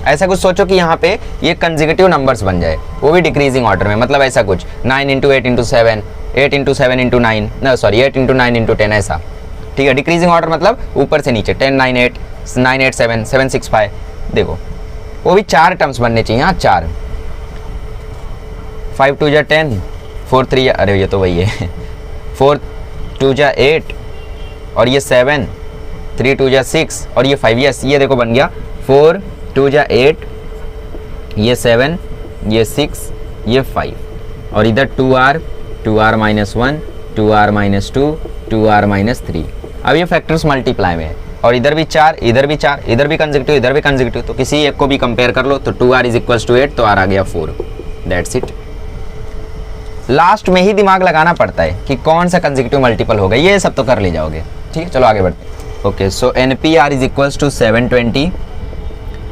ऐसा कुछ सोचो कि यहाँ पे ये कंसेक्यूटिव नंबर्स बन जाए, वो भी डिक्रीजिंग ऑर्डर में, मतलब ऐसा कुछ 9 इंटू 8 इंटू 7 8 इंटू 7 इंटू 9 ना सॉरी 8 इंटू 9 इंटू 10 ऐसा, ठीक है। डिक्रीजिंग ऑर्डर मतलब ऊपर से नीचे 10 9 8 9 8 7 7 6 5, देखो वो भी 4 टर्म्स बनने चाहिए, हाँ 4, 5 2 जा 10 4 3 अरे ये तो वही है 4 2 जा 8 और ये 7 3 2 जा 6 और ये 5। यस ये देखो बन गया 4 2 जा 8 ये 7 ये 6 ये 5 और इधर 2r minus 1 2r minus 2 2r minus 3। अब ये फैक्टर्स मल्टीप्लाई में है और इधर भी 4 इधर भी 4 इधर भी कंसेक्यूटिव इधर भी कंसेक्यूटिव, तो किसी एक को भी कंपेयर कर लो तो 2r इज इक्वल्स टू 8 तो r आ गया 4। That's it. लास्ट में ही दिमाग लगाना पड़ता है कि कौन सा कंसेक्यूटिव मल्टीपल होगा, ये सब तो कर ले जाओगे। ठीक है चलो आगे बढ़ते हैं। Okay so NPR is equals to 720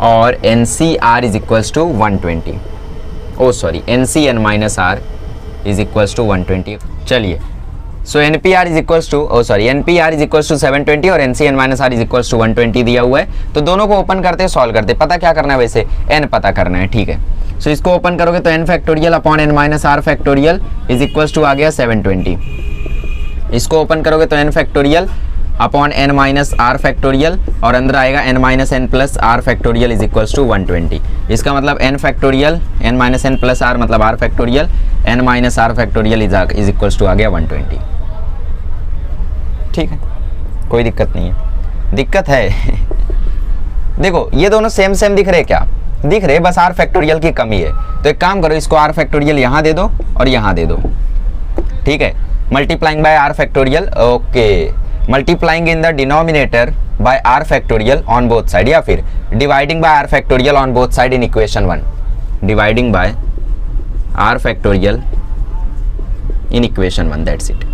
और NCR is equals to 120। Oh sorry NCN minus R is equals to 120। चलिए so NPR is equals to NPR is equals to 720 और NCN minus R is equals to 120 दिया हुआ है। तो दोनों को open करते सॉल्व करते, पता क्या करना है वैसे n पता करना है। ठीक है सो इसको ओपन करोगे तो n factorial upon n minus r factorial is equals to आ गया 720। इसको ओपन करोगे तो n factorial upon n minus r factorial और अंदर आएगा n minus n plus r factorial is equals to 120। इसका मतलब n factorial n minus n plus r मतलब r factorial n minus r factorial is equals to आ गया 120। ठीक है कोई दिक्कत नहीं है, दिक्कत है देखो ये दोनों सेम सेम दिख रहे क्या, दिख रहे, बस r फैक्टोरियल की कमी है। तो एक काम करो इसको r फैक्टोरियल यहाँ दे दो और यहाँ दे दो। ठीक है multiplying by r factorial, okay multiplying in the denominator by r factorial on both side या फिर dividing by r factorial on both side in equation 1, dividing by r factorial in equation 1। That's it.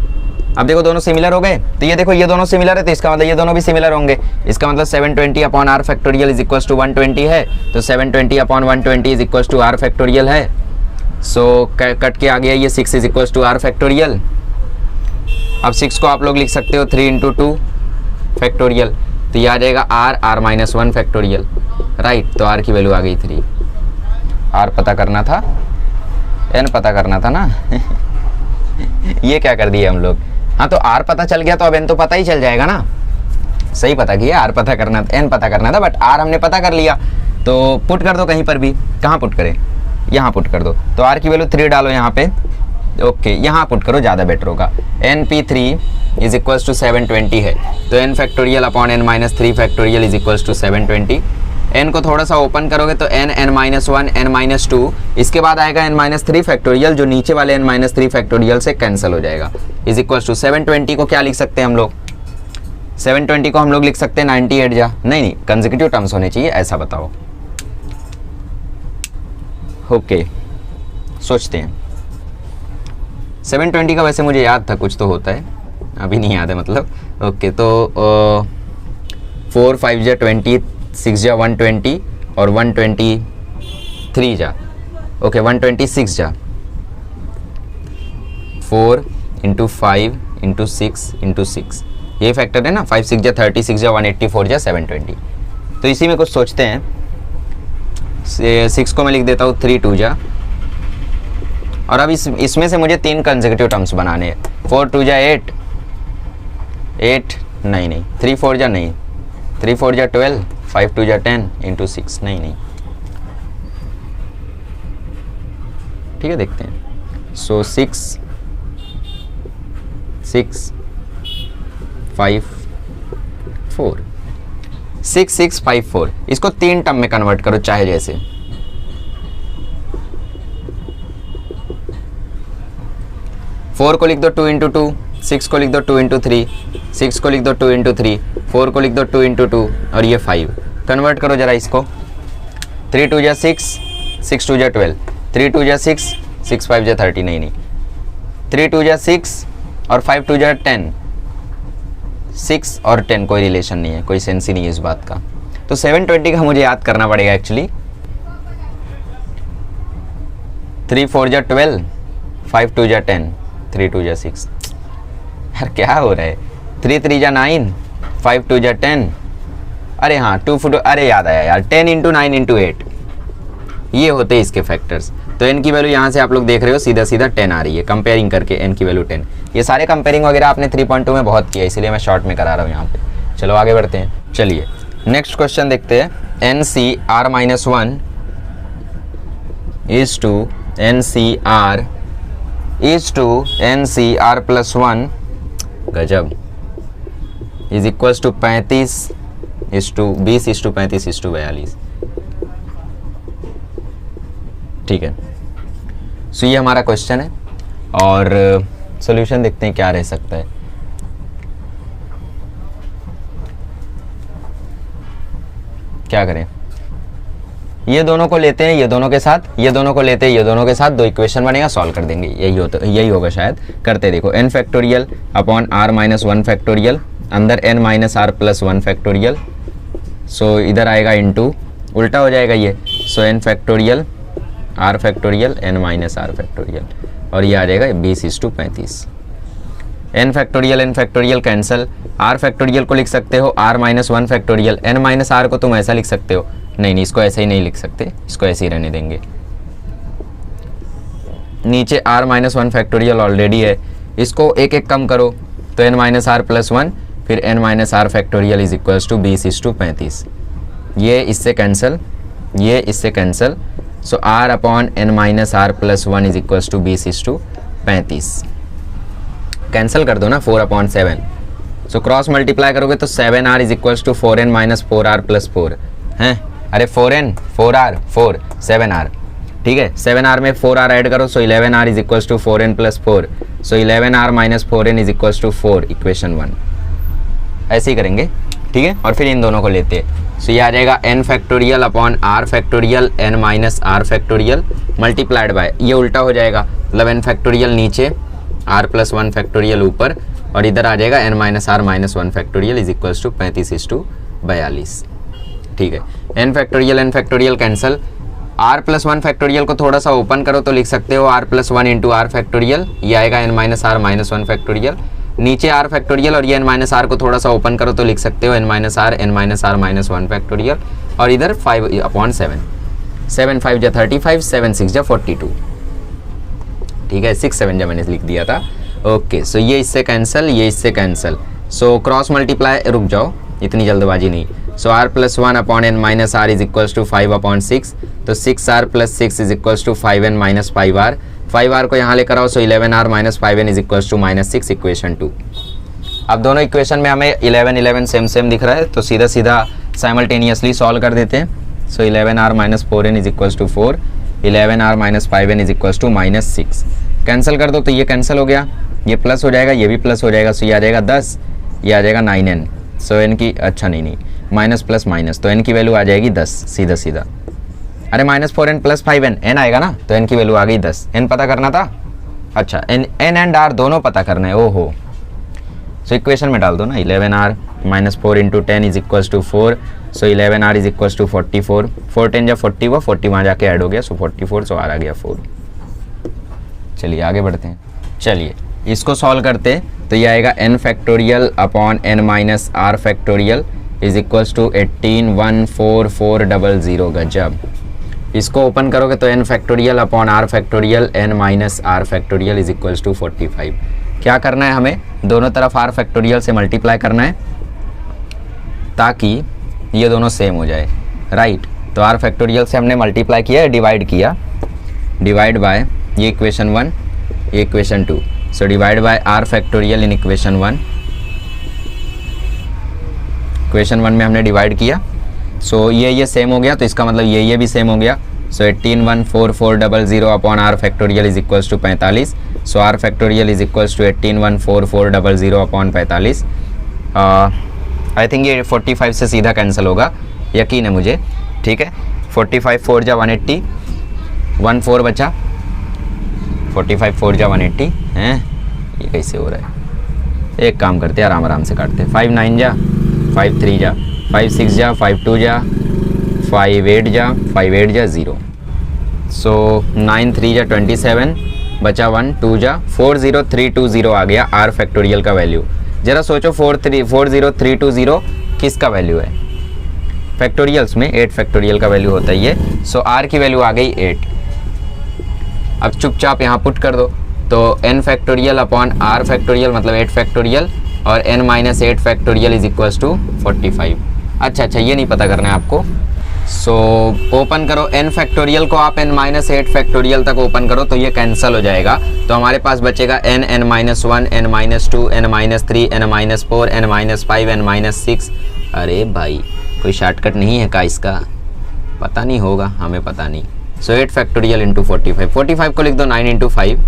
अब देखो दोनों similar हो गए, तो ये देखो ये दोनों सिमिलर है तो इसका मतलब ये दोनों भी सिमिलर होंगे। इसका मतलब 720 upon r factorial is equals to 120 है, तो 720 upon 120 is equals to r factorial है। सो कट के आ गया ये 6 is equals to r factorial. अब 6 को आप लोग लिख सकते हो 3 इंटू 2 फैक्टोरियल, तो ये आ जाएगा r माइनस 1 फैक्टोरियल। राइट तो r की वैल्यू आ गई 3। r पता करना था, n पता करना था ना ये क्या कर दिए हम लोग। हाँ तो r पता चल गया तो अब n तो पता ही चल जाएगा ना। सही पता किया, r पता करना था n पता करना था, बट r हमने पता कर लिया। तो पुट कर दो कहीं पर भी, कहाँ पुट करें, यहाँ पुट कर दो। तो r की वैल्यू 3 डालो यहाँ पे, ओके यहाँ पुट करो ज़्यादा बेटर होगा। NP3 इज इक्वल्स टू 720 है, तो n factorial upon n minus 3 factorial is equals to 720। n को थोड़ा सा ओपन करोगे तो n माइनस 1 n माइनस 2, इसके बाद आएगा n माइनस 3 फैक्टोरियल जो नीचे वाले n माइनस 3 फैक्टोरियल से कैंसिल हो जाएगा, इज इक्वल्स टू 720 को क्या लिख सकते हैं हम लोग, 720 को हम लोग लिख सकते हैं 98 जा, नहीं कंसेक्यूटिव टर्म्स होने चाहिए, ऐसा बताओ। ओके सोचते हैं 720 का वैसे मुझे याद था कुछ तो होता है, अभी नहीं याद है मतलब। ओके तो 4 5 जा 20 6 जा 120 और 123 जा, ओके 126 जा 4 इंटू 5 इंटू 6 इंटू 6, ये फैक्टर है ना। 5 6 जा 36 जा 184 जा 720। तो इसी में कुछ सोचते हैं। 6 को मैं लिख देता हूँ 3 2 जा, और अब इसमें से मुझे 3 कंसेक्यूटिव टर्म्स बनाने हैं। 4 2 जा 8 नहीं 3 4 जा नहीं, 3 4 जा 12, 5 2 जा 10 इंटू 6 नहीं। ठीक है देखते हैं। सो 6 5 4 6 6 5 4, इसको 3 टर्म में कन्वर्ट करो चाहे जैसे। फोर को लिख दो 2 इंटू 2, 6 को लिख दो 2 इंटू 3, 6 को लिख दो 2 इंटू 3, 4 को लिख दो 2 इंटू 2 और ये 5। कन्वर्ट करो जरा इसको। 3 2 जा 6, 6 2 जा 12, 3 2 जा 6, 6 5 जा 30 नहीं 3 2 जा 6 और 5 2 जा 10, 6 और 10 कोई रिलेशन नहीं है, कोई सेंस ही नहीं है इस बात का। तो 720 का मुझे याद करना पड़ेगा एक्चुअली। 3 4 जा 12, 5 2 जा 10, 3 2 जा 6। यार क्या हो रहा है। 3 3 जा 9, 5 2 जा 10, अरे हाँ 2 4, अरे याद आया यार 10 इंटू 9 इंटू 8, ये होते हैं इसके फैक्टर्स। तो n की वैल्यू यहाँ से आप लोग देख रहे हो सीधा 10 आ रही है, कंपेयरिंग करके n की वैल्यू 10। ये सारे कंपेयरिंग वगैरह आपने 3.2 में बहुत किया, इसलिए मैं शॉर्ट में करा रहा हूँ यहाँ पे। चलो आगे बढ़ते हैं। चलिए नेक्स्ट क्वेश्चन देखते हैं। NCR-1 is to NCR is to N C R plus 1 गजब is equals to 35 is to 20 is to 35 is to 42। ठीक है, सो ये हमारा क्वेश्चन है और सॉल्यूशन देखते हैं क्या रह सकता है। क्या करें, ये दोनों को लेते हैं ये दोनों के साथ, ये दोनों को लेते हैं ये दोनों के साथ, दो इक्वेशन बनेगा, सॉल्व कर देंगे। यही होगा शायद। करते देखो, n factorial upon r minus 1 factorial, अंदर n minus r plus 1 factorial, so इधर आएगा इनटू, उल्टा हो जाएगा ये, so n factorial r factorial n minus r factorial, और ये आ जाएगा 20:35। n factorial cancel, r factorial को लिख सकते हो r minus 1 factorial, n minus r को तुम ऐसा लिख सकते हो, नहीं इसको ऐसे ही नहीं लिख सकते, इसको ऐसे ही रहने देंगे। नीचे r माइनस 1 फैक्टोरियल ऑलरेडी है, इसको एक एक कम करो तो n माइनस r प्लस 1, फिर n minus r factorial is equals to 20:35। ये इससे कैंसिल, ये इससे cancel, so r upon n minus r plus 1 is equals to 20:35। Cancel कर दो ना 4/7, सो क्रॉस मल्टीप्लाई करोगे तो 7r is equals to 4n minus 4r plus 4 हैं, अरे 4n 4r 4 7r, ठीक है 7r में 4r ऐड करो, so 11r is equals to 4n plus 4, so 11r minus 4n is equals to 4, equation 1। ऐसे ही करेंगे, ठीक है, और फिर इन दोनों को लेते हैं, सो ये आ जाएगा n factorial upon r factorial n minus r factorial multiplied by, ये उल्टा हो जाएगा, मतलब n फैक्टोरियल नीचे r प्लस 1 फैक्टोरियल ऊपर, और इधर आ जाएगा n minus r minus 1 factorial is equals to 35:42। ठीक है, n factorial cancel, r plus 1 factorial को थोड़ा सा ओपन करो तो लिख सकते हो r plus 1 into r factorial, ये आएगा n minus r minus 1 factorial, नीचे r फैक्टोरियल और ये n माइनस r को थोड़ा सा ओपन करो तो लिख सकते हो n minus r minus 1 factorial, और इधर 5/7, 7 5 जा 35, 7 6 जा 42, ठीक है 6 7 जा मैंने लिख दिया था। ओके, सो ये इससे कैंसिल, ये इससे कैंसिल, सो क्रॉस मल्टीप्लाई, रुक जाओ इतनी जल्दबाजी नहीं, so r plus 1 upon n minus r is equals to 5/6, तो 6r plus 6 is equals to 5n minus 5r, 5r को यहाँ लेकर आओ, so 11r minus 5n is equals to -6, equation 2। अब दोनों इक्वेशन में हमें 11 सेम दिख रहा है, तो सीधा सीधा साइमल्टेनियसली सॉल्व कर देते हैं, so 11r minus 4n is equals to 4, 11r minus 5n is equals to -6, cancel कर दो तो ये कैंसिल हो गया, ये प्लस हो जाएगा, ये भी प्लस हो जाएगा, सो ये आ जाएगा 10, ये आ जाएगा 9n, सो n की, अच्छा नहीं माइनस प्लस माइनस, तो n की वैल्यू आ जाएगी 10, सीधा, अरे -4n प्लस 5n, n आएगा ना, तो n की वैल्यू आ गई 10, n पता करना था, अच्छा n एंड r दोनों पता करना है, ओहो, सो इक्वेशन में डाल दो ना, 11r minus 4 into 10 is equals to 4, so 11r is equals to 44, 4 10 जा 40 हुआ, 40 वहाँ जाके ऐड हो गया, सो 44, सो r आ गया 4। चलिए आगे बढ़ते हैं, चलिए इसको सॉल्व करते हैं, तो ये आएगा n factorial upon n minus r factorial is equals to 18,14400, गजब। इसको ओपन करोगे तो n factorial upon r factorial n minus r factorial is equals to 45। क्या करना है हमें, दोनों तरफ r फैक्टोरियल से मल्टीप्लाई करना है ताकि ये दोनों सेम हो जाए, राइट। तो r फैक्टोरियल से हमने मल्टीप्लाई किया, डिवाइड किया, डिवाइड बाय ये इक्वेशन 1, ये equation 2, so divide by r factorial in equation 1, equation 1 में हमने डिवाइड किया, सो ये सेम हो गया, तो इसका मतलब ये भी सेम हो गया, so 18,14400 upon r factorial is equals to 45, so r factorial is equals to 18,14400 upon 45। I think ये 45 से सीधा कैंसिल होगा, यकीन है मुझे, ठीक है, 45 4 जा 180, 1 4 बचा, 45 4 जा 180 हैं, ये कैसे हो रहा है, एक काम करते हैं आराम से काटते हैं, 5 9 जा 5 3 जा 5 6 जा 5 2 जा 5 8 जा 5 8 जा 0, सो 9 3 जा 27, बचा 1 2 जा 40320 आ गया r फैक्टोरियल का वैल्यू। जरा सोचो 40320 किसका वैल्यू है, फैक्टोरियल्स में 8 फैक्टोरियल का वैल्यू होता है ये, सो r की वैल्यू आ गई 8। अब चुपचाप यहाँ पुट कर दो, तो n factorial upon r factorial मतलब 8 फैक्टोरियल, और n minus 8 factorial is equals to 45। अच्छा ये नहीं पता करना है आपको, सो ओपन करो n फैक्टोरियल को, आप n-8 फैक्टोरियल तक ओपन करो तो ये कैंसिल हो जाएगा। तो हमारे पास बचेगा n, n-1, n-2, n-3, n-4, n-5, n-6। अरे भाई कोई शॉर्टकट नहीं है का इसका? पता नहीं होगा, हमें पता नहीं। सो 8 फैक्टोरियल इंटू 45, 45 को लिख दो 9 इंटू 5।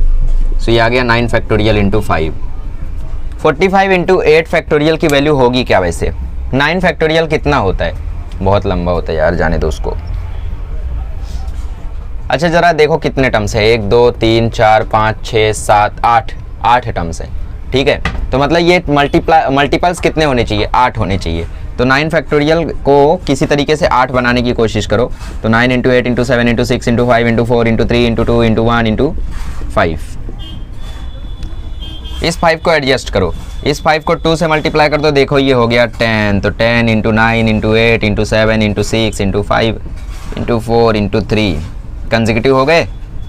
सो ये आ गया 9 फैक्टोरियल इंटू 5। 45 इंटू 8 फैक्टोरियल की वैल्यू होगी क्या वैसे? 9 फैक्टोरियल कितना होता है? बहुत लंबा होता है यार, जाने दो उसको। अच्छा जरा देखो कितने टर्म्स है, 1 2 3 4 5 6 7 8 टर्म्स है, ठीक है। तो मतलब ये मल्टीपल्स कितने होने चाहिए? 8 होने चाहिए। तो 9 फैक्टोरियल को किसी तरीके से 8 बनाने की कोशिश करो। तो 9 into 8 into 7 into 6 into 5 into 4 into 3 into 2 into 1 into 5। इस 5 को एडजस्ट करो, इस 5 को 2 से मल्टीप्लाई कर दो, देखो ये हो गया 10। तो 10 into 9 into 8 into 7 into 6 into 5 into 4 into 3 consecutive हो गए।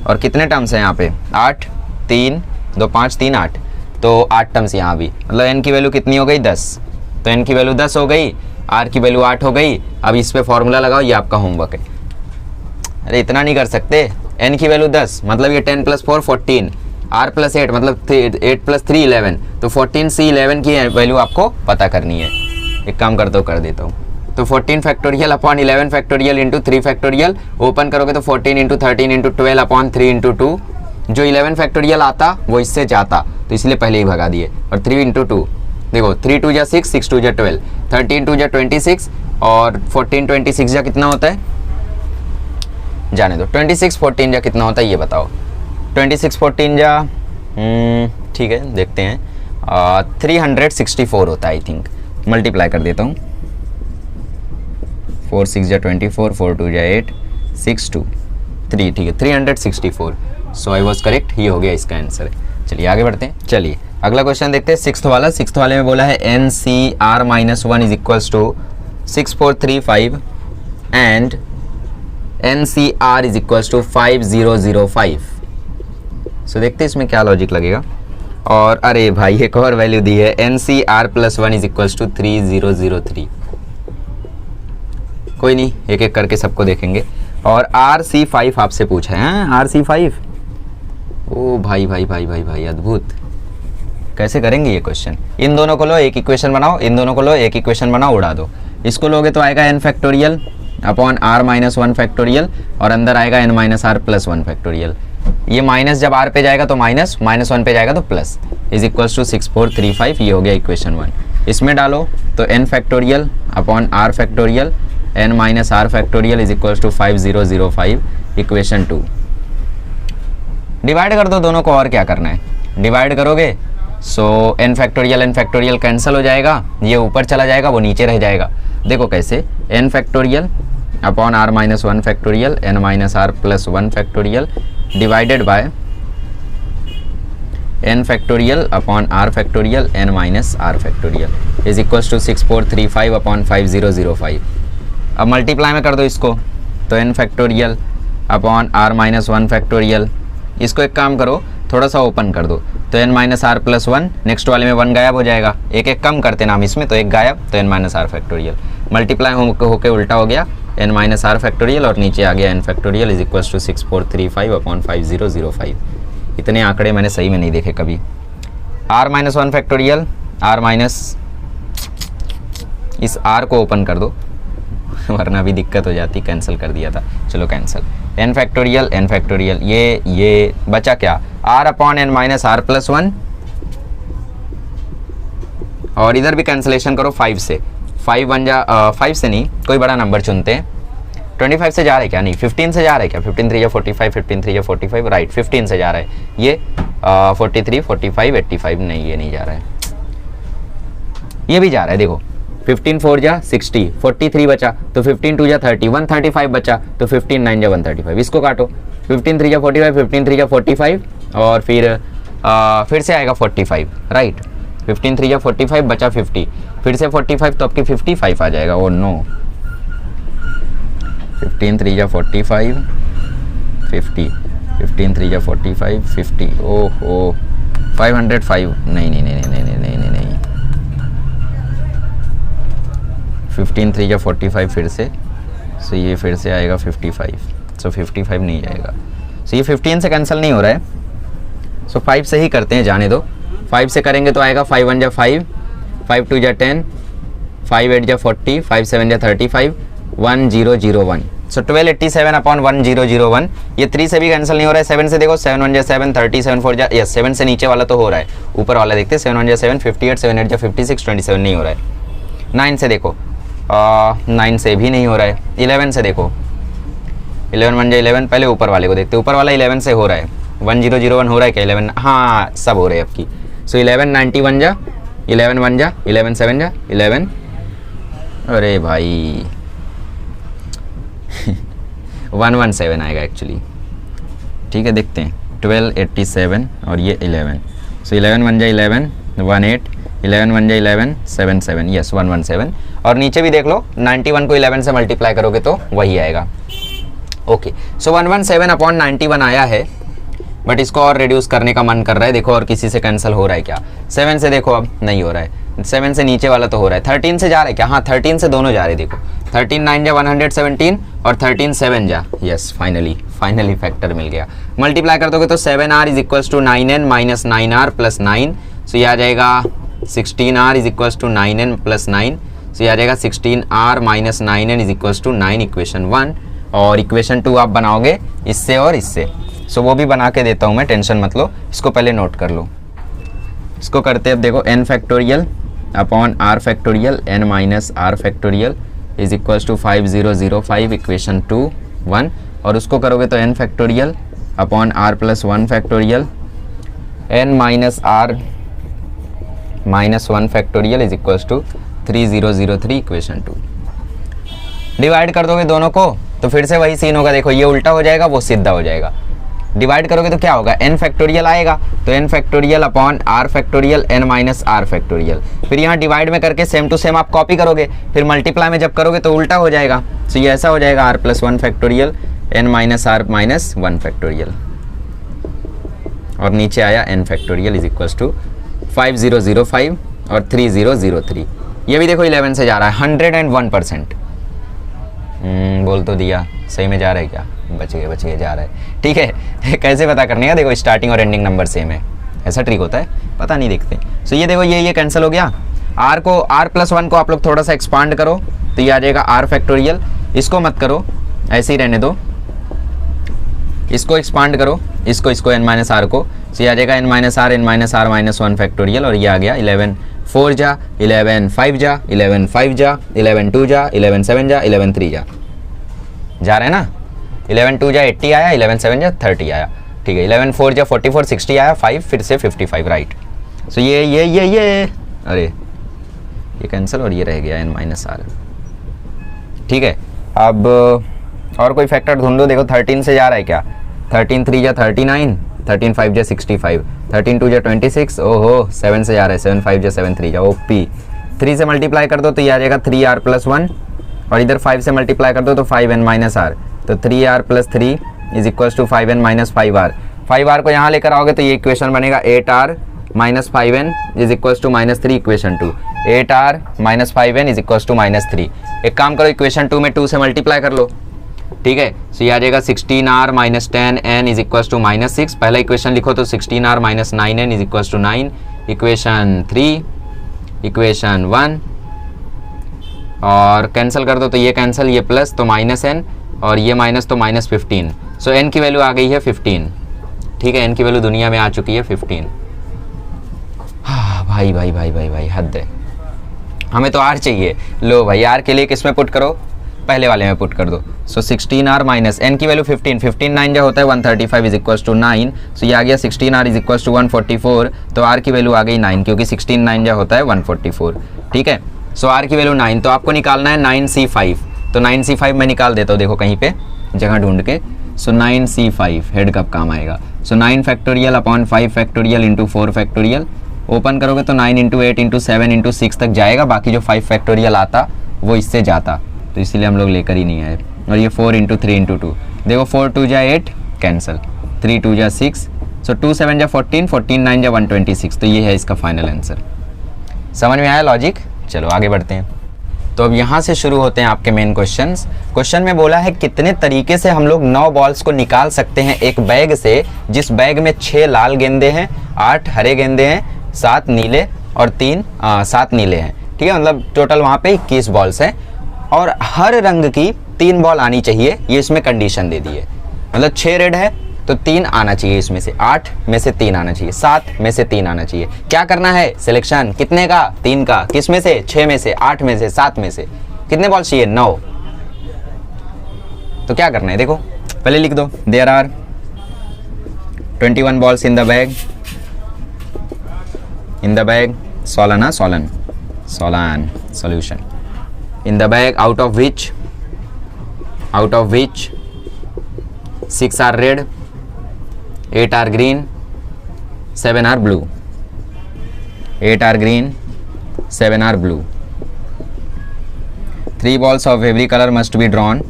और कितने टर्म्स हैं यहाँ पे? 8, 3 2 5 3 8। तो 8 टर्म्स यहाँ भी, मतलब n की वैल्यू कितनी हो गई? 10। तो n की वैल्यू 10 हो गई, r की वैल्यू 8 हो गई। अब इस पे फॉर्मूला लगाओ, ये आपका होमवर्क है। अरे इतना नहीं कर सकते, n की वैल्यू 10 मतलब ये 10 + 4 14, r + 8 मतलब 8 + 3 11। तो 14c11 की वैल्यू आपको पता करनी है। एक काम करता हूँ, कर देता हूँ। तो 14 factorial upon 11 factorial into 3 factorial open करोगे तो 14 इंटू 13 इंटू 12 अपॉन 3 इंटू 2। जो 11 फैक्टोरियल आता वो इससे जाता, तो इसलिए पहले ही भगा दिए। और 3 इंटू 2, देखो 3 2 = 6, 6 2 = 12, 13 2 = 26 और 14 26 जा कितना होता है? जाने दो। 26 14 जा कितना होता है ये बताओ? 26 14 जा ठीक है देखते हैं, 364 होता है आई थिंक। मल्टीप्लाई कर देता हूँ, 4 6 जा 24, 4 2 जा 8, 6 2 3, ठीक है 364। सो आई वॉज करेक्ट, ये हो गया इसका आंसर। चलिए आगे बढ़ते हैं। चलिए अगला क्वेश्चन देखते हैं, 6th वाला। 6th वाले में बोला है NCR-1 is equals to 6435 and NCR is equals to 5005। So देखते हैं इसमें क्या लॉजिक लगेगा। और अरे भाई एक और वैल्यू दी है, NCR+1 इज इक्वल्स टू 3003। कोई नहीं, एक एक करके सबको देखेंगे। और RC5 आपसे पूछा है, RC5। ओ भाई भाई भाई भाई भाई अद्भुत, कैसे करेंगे ये क्वेश्चन? इन दोनों को लो एक इक्वेशन बनाओ, इन दोनों को लो एक इक्वेशन बनाओ, उड़ा दो। इसको लोगे तो आएगा n factorial upon r-1 factorial और अंदर आएगा n-r+1 फैक्टोरियल। ये माइनस जब r पे जाएगा तो माइनस, -1 पे जाएगा तो प्लस, इज इक्वल्स टू 6435। ये हो गया इक्वेशन 1। इसमें डालो तो n factorial upon r factorial n-r factorial is equals to 5005 equation 2। Divide कर दो दोनों को, और क्या करना है, डिवाइड करोगे। सो n फैक्टोरियल कैंसिल हो जाएगा, ये ऊपर चला जाएगा वो नीचे रह जाएगा। देखो कैसे, n factorial upon r-1 factorial n-r+1 factorial divided by n factorial upon r factorial n-r factorial is equals to 6435 upon 5005। अब मल्टीप्लाई में कर दो इसको, तो n factorial upon r-1 factorial. इसको एक काम करो, थोड़ा सा ओपन कर दो, तो n-r+1, नेक्स्ट वाले में 1 गायब हो जाएगा, एक एक कम करते नाम इसमें, तो एक गायब, तो n-r फैक्टोरियल। मल्टीप्लाई होके उल्टा हो गया n-r फैक्टोरियल और नीचे आ गया n factorial is equals to 6435 upon 5005। इतने आंकड़े मैंने सही में नहीं देखे कभी। r-1 फैक्टोरियल, इस r को ओपन कर दो वरना भी दिक्कत हो जाती, कैंसिल कर दिया था, चलो कैंसिल। n फैक्टोरियल ये बचा क्या, r अपॉन n-r+1 और इधर भी कैंसिलेशन करो 5 से, 5 बन जा 5 से नहीं, कोई बड़ा नंबर चुनते हैं। 25 से जा रहा है क्या? नहीं, 15 से जा रहा है क्या? 15 3 या 45, 15 3 या 45, राइट 15 से जा रहा है। ये 43 45 85, नहीं ये नहीं जा रहा है, ये भी जा रहा है। देखो 15 4 जा 60, 43 बचा तो 15 2 जा 30, 135 बचा तो 15 9 जा 135। इसको काटो, 15 3 जा 45, 15 3 जा 45 और फिर से आएगा 45, राइट। 15 3 जा 45 बचा 50, फिर से 45 तो आपकी 55 आ जाएगा। ओ नो, 15 3 जा 45 50, 15 3 जा 45 50, ओहो 505, नहीं 15 3 जा 45 फिर से सो ये फिर से आएगा 55, सो 55 नहीं जाएगा, सो ये 15 से कैंसिल नहीं हो रहा है, सो 5 से ही करते हैं, जाने दो। 5 से करेंगे तो आएगा 5 1 जा 5, 5 2 जा 10, 5 8 जा 40, 5 7 जा 35, 1001, सो 1287/1001। ये 3 से भी कैंसिल नहीं हो रहा है। 7 से देखो, 7 1 जा 7, 30, 7 4 जा, यस 7 से नीचे वाला तो हो रहा है, ऊपर वाला देखते हैं, 7 1 जा 7, 58, 7 8 जा 56, 27 नहीं हो रहा है। 9 से देखो, 9 से भी नहीं हो रहा है। 11 से देखो, 11 1 जा 11, पहले ऊपर वाले को देखते हैं, ऊपर वाला 11 से हो रहा है, 1001 हो रहा है क्या? 11, हाँ सब हो रहे हैं आपकी। सो 11 91 जा, 11 1 जा, 11 7 जा, 11, अरे भाई 117 आएगा एक्चुअली, ठीक है देखते हैं। 1287 और ये 11, सो 11 1 जा 11, 18, 11 1 जा 11, 77, यस 117। और नीचे भी देख लो, 91 को 11 से मल्टीप्लाई करोगे तो वही आएगा। ओके, सो 117/91 आया है, बट इसको और रिड्यूस करने का मन कर रहा है। देखो और किसी से कैंसिल हो रहा है क्या? 7 से देखो, अब नहीं हो रहा है। 7 से नीचे वाला तो हो रहा है। 13 से जा रहा है क्या? हाँ 13 से दोनों जा रहे हैं। देखो 13 9 जा 117 और 13 7 जा, यस फाइनली फैक्टर मिल गया। मल्टीप्लाई कर दोगे तो 7r is equals to 9n minus 9r plus 9, so ये आ जाएगा 16r is equals to 9n plus 9, so ये आ जाएगा 16r minus 9n is equals to 9, equation 1। और इक्वेशन 2 आप बनाओगे इससे और इससे, सो वो भी बना के देता हूँ मैं, टेंशन मत लो, इसको पहले नोट कर लो। इसको करते हैं अब, देखो n factorial upon r factorial n minus r factorial is equals to 5005, equation 2 1। और उसको करोगे तो n factorial upon r plus 1 factorial n minus r minus 1 factorial is equals to 3003, equation 2। Divide कर दोगे दोनों को तो फिर से वही सीन होगा। देखो ये उल्टा हो जाएगा, वो सीधा हो जाएगा। डिवाइड करोगे तो क्या होगा? n फैक्टोरियल आएगा, तो n factorial upon r factorial n minus r factorial. फिर यहाँ डिवाइड में करके सेम टू सेम आप कॉपी करोगे, फिर मल्टीप्लाई में जब करोगे तो उल्टा हो जाएगा। तो ये ऐसा हो जाएगा r plus 1 factorial n minus r minus 1 factorial, और नीचे आया n factorial is equals to 5005 और 3003। ये भी देखो 11 से जा रहा है, 101%। बोल तो दिया, सही में जा रहा है क्या? बच गए जा रहा है, ठीक है। कैसे पता करने का? देखो स्टार्टिंग और एंडिंग नंबर सेम है, ऐसा ट्रिक होता है, पता नहीं देखते। सो ये देखो ये कैंसिल हो गया। r प्लस 1 को आप लोग थोड़ा सा एक्सपांड करो तो ये आ जाएगा r फैक्टोरियल। इसको मत करो, ऐसे ही रहने दो, इसको एक्सपांड करो, इसको n माइनस r को, सो ये आ जाएगा n minus r minus 1 factorial. और ये आ गया 11 4 जा, 11 5 जा, 11 5 जा, 11 2 जा, 11 7 जा, 11 3 जा रहे हैं ना। 11 2 जा 80 आया, 11 7 जा 30 आया, ठीक है। 11 4 जा 44, 60 आया, 5 फिर से 55, राइट। सो ये अरे ये कैंसिल और ये रह गया n माइनस r, ठीक है। अब और कोई फैक्टर ढूंढो। देखो 13 से जा रहा है क्या? 13 3 जा 39, 13 5 जा 65, 13 2 जा 26, ओहो 7 से जा रहा है, 7 5 जा 7 3 जा, ओपी। 3 से मल्टीप्लाई कर दो तो ये आ जाएगा 3r प्लस 1, और इधर 5 से मल्टीप्लाई कर दो तो 5n माइनस r, तो 3r plus 3 is equals to 5n minus 5r। 5r को यहाँ लेकर आओगे तो ये इक्वेशन बनेगा 8r minus 5n is equals to minus 3, equation 2। 8r minus 5n is equals to minus 3। एक काम करो, इक्वेशन 2 में 2 से मल्टीप्लाई कर लो, ठीक है। सो ये आ जाएगा 16r minus 10n is equals to minus 6। पहला इक्वेशन लिखो तो 16r minus 9n is equals to 9, equation 3, equation 1। और कैंसिल कर दो तो ये कैंसिल, ये प्लस तो माइनस n, और ये माइनस तो माइनस 15। सो n की वैल्यू आ गई है 15, ठीक है। n की वैल्यू दुनिया में आ चुकी है 15। हाँ भाई भाई भाई भाई भाई हद है, हमें तो r चाहिए। लो भाई r के लिए किस में पुट करो? पहले वाले में पुट कर दो। सो 16r माइनस n की वैल्यू 15, 15 9 जो होता है 135 इज इक्वल्स टू 9, सो ये आ गया 16r इज इक्वल्स टू 144, तो r की वैल्यू आ गई 9, क्योंकि 16 9 जो होता है 144, ठीक है। सो r की वैल्यू 9, तो आपको निकालना है 9c5, तो 9c5 मैं निकाल देता हूँ, देखो कहीं पे जगह ढूंढ के। सो 9c5 हेड कब काम आएगा? सो 9 factorial upon 5 factorial into 4 factorial, open करोगे तो 9 इंटू 8 इंटू 7 इंटू 6 तक जाएगा, बाकी जो 5 फैक्टोरियल आता वो इससे जाता, तो इसीलिए हम लोग लेकर ही नहीं आए। और ये 4 इंटू 3 इंटू 2, देखो 4 2 जा 8 कैंसिल, 3 2 जा 6, सो 2 7 जा 14, 14 9 जा 126, तो ये है इसका फाइनल आंसर। समझ में आया लॉजिक? चलो आगे बढ़ते हैं। तो अब यहाँ से शुरू होते हैं आपके मेन क्वेश्चंस। क्वेश्चन में बोला है कितने तरीके से हम लोग 9 बॉल्स को निकाल सकते हैं एक बैग से जिस बैग में 6 लाल गेंदे हैं, 8 हरे गेंदे हैं, 7 नीले और 7 नीले हैं। ठीक है, मतलब टोटल वहाँ पे 21 बॉल्स हैं और हर रंग की 3 बॉल आनी चाहिए, ये इसमें कंडीशन दे दी है। मतलब 6 रेड है तो 3 आना चाहिए इसमें से, 8 में से 3 आना चाहिए, 7 में से 3 आना चाहिए। क्या करना है? सिलेक्शन कितने का? 3 का। किस में से? 6 में से, 8 में से, 7 में से। कितने बॉल चाहिए? 9। तो क्या करना है देखो, पहले लिख दो there are 21 balls in the bag, सोलन solution in the bag out of which 6 are red, 8 are green, 7 are blue. 8 are green, 7 are blue. 3 balls of every color must be drawn.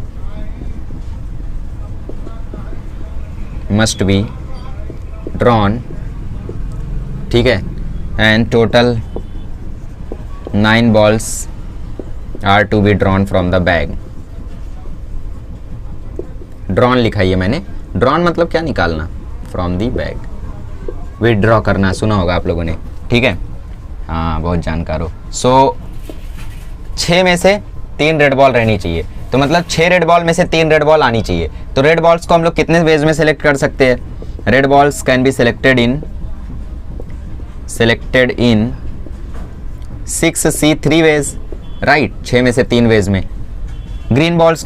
ठीक है, and total 9 balls are to be drawn from the bag. Drawn लिखा है मैंने। Drawn मतलब क्या? निकालना। From the bag, withdraw करना, सुना होगा आप लोगों ने। ठीक है, हाँ बहुत जानकार हो। सो 6 में से 3 रेड बॉल रहनी चाहिए, तो मतलब 6 रेड बॉल में से 3 रेड बॉल आनी चाहिए। तो रेड बॉल्स को हम लोग कितने वेज में सेलेक्ट कर सकते हैं? Red balls can be selected in 6C3 ways, right. 6 में से 3 वेज में। Green balls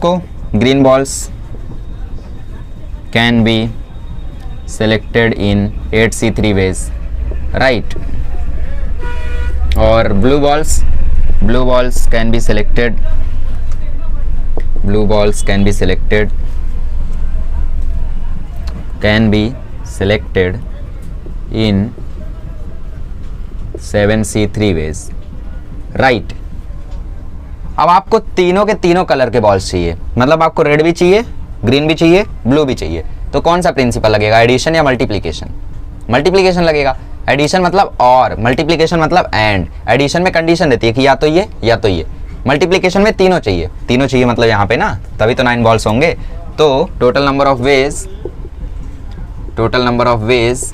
can be selected in 8C3 ways, right? और blue balls can be selected in 7C3 ways, right? अब आपको तीनों के तीनों कलर के बॉल्स चाहिए, मतलब आपको रेड भी चाहिए, ग्रीन भी चाहिए, ब्लू भी चाहिए। तो कौन सा प्रिंसिपल लगेगा? एडिशन या मल्टीप्लिकेशन? मल्टीप्लिकेशन लगेगा। एडिशन मतलब और, मल्टीप्लिकेशन मतलब एंड। एडिशन में कंडीशन रहती है कि या तो ये या तो ये। मल्टीप्लिकेशन में तीनों चाहिए मतलब यहाँ पे ना, तभी तो 9 बॉल्स होंगे। तो total number of ways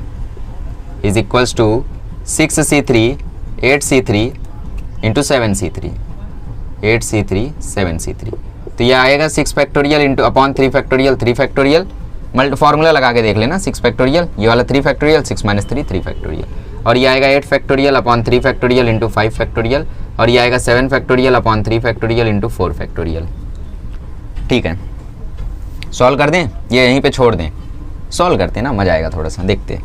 is equals to 6C3 8C3 into 7C3, 8C3 7C3। तो ये आएगा 6 factorial into upon 3 factorial 3 factorial. Formula लगा के देख लेना, 6 फैक्टोरियल, ये वाला 3 फैक्टोरियल, 6 - 3 3 फैक्टोरियल। और ये आएगा 8 factorial upon 3 factorial into 5 factorial. और ये आएगा 7 factorial upon 3 factorial into 4 factorial. ठीक है, सॉल्व कर दें, ये यहीं पे छोड़ दें, सॉल्व करते हैं ना, मजा आएगा थोड़ा सा, देखते।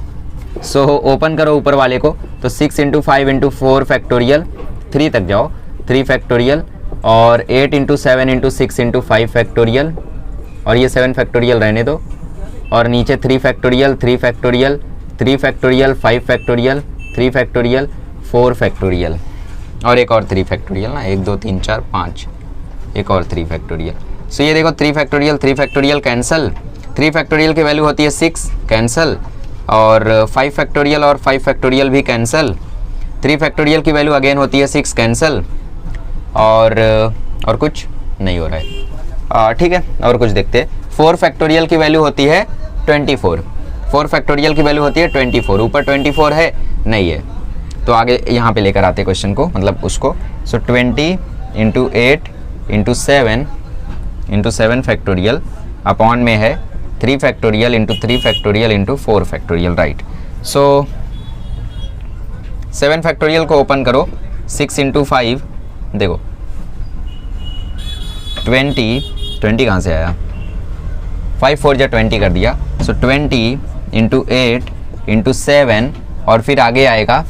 सो ओपन करो ऊपर वाले को, तो 6 इंटू 5 इंटू 4 फैक्टोरियल, 3 तक जाओ, 3 फैक्टोरियल, और 8 इंटू 7 इंटू 6 इंटू 5 फैक्टोरियल, और ये 7 फैक्टोरियल रहने दो। और नीचे 3 factorial 3 factorial 3 factorial 5 factorial 3 factorial 4 factorial, और एक और 3 फैक्टोरियल ना, 1 2 3 4 5, एक और 3 फैक्टोरियल। सो ये देखो 3 फैक्टोरियल कैंसिल, 3 फैक्टोरियल की वैल्यू होती है 6, कैंसिल। और 5 फैक्टोरियल और 5 फैक्टोरियल भी कैंसिल। 3 फैक्टोरियल की वैल्यू अगेन होती है 6, कैंसिल। और कुछ नहीं हो रहा है, ठीक है। और कुछ देखते हैं। 4 फैक्टोरियल की वैल्यू होती है 24, 4 फैक्टोरियल की वैल्यू होती है 24, ऊपर 24 है नहीं है, तो आगे यहाँ पे लेकर आते क्वेश्चन को, मतलब उसको। So 20 into 8 into 7 factorial upon में है 3 factorial into 3 factorial into 4 factorial, right. So 7 factorial को ओपन करो, 6 इंटू 5, देखो 20 कहाँ से आया, 5 4 जा 20 कर दिया। सो 20 इंटू 8 इंटू 7, और फिर आगे आएगा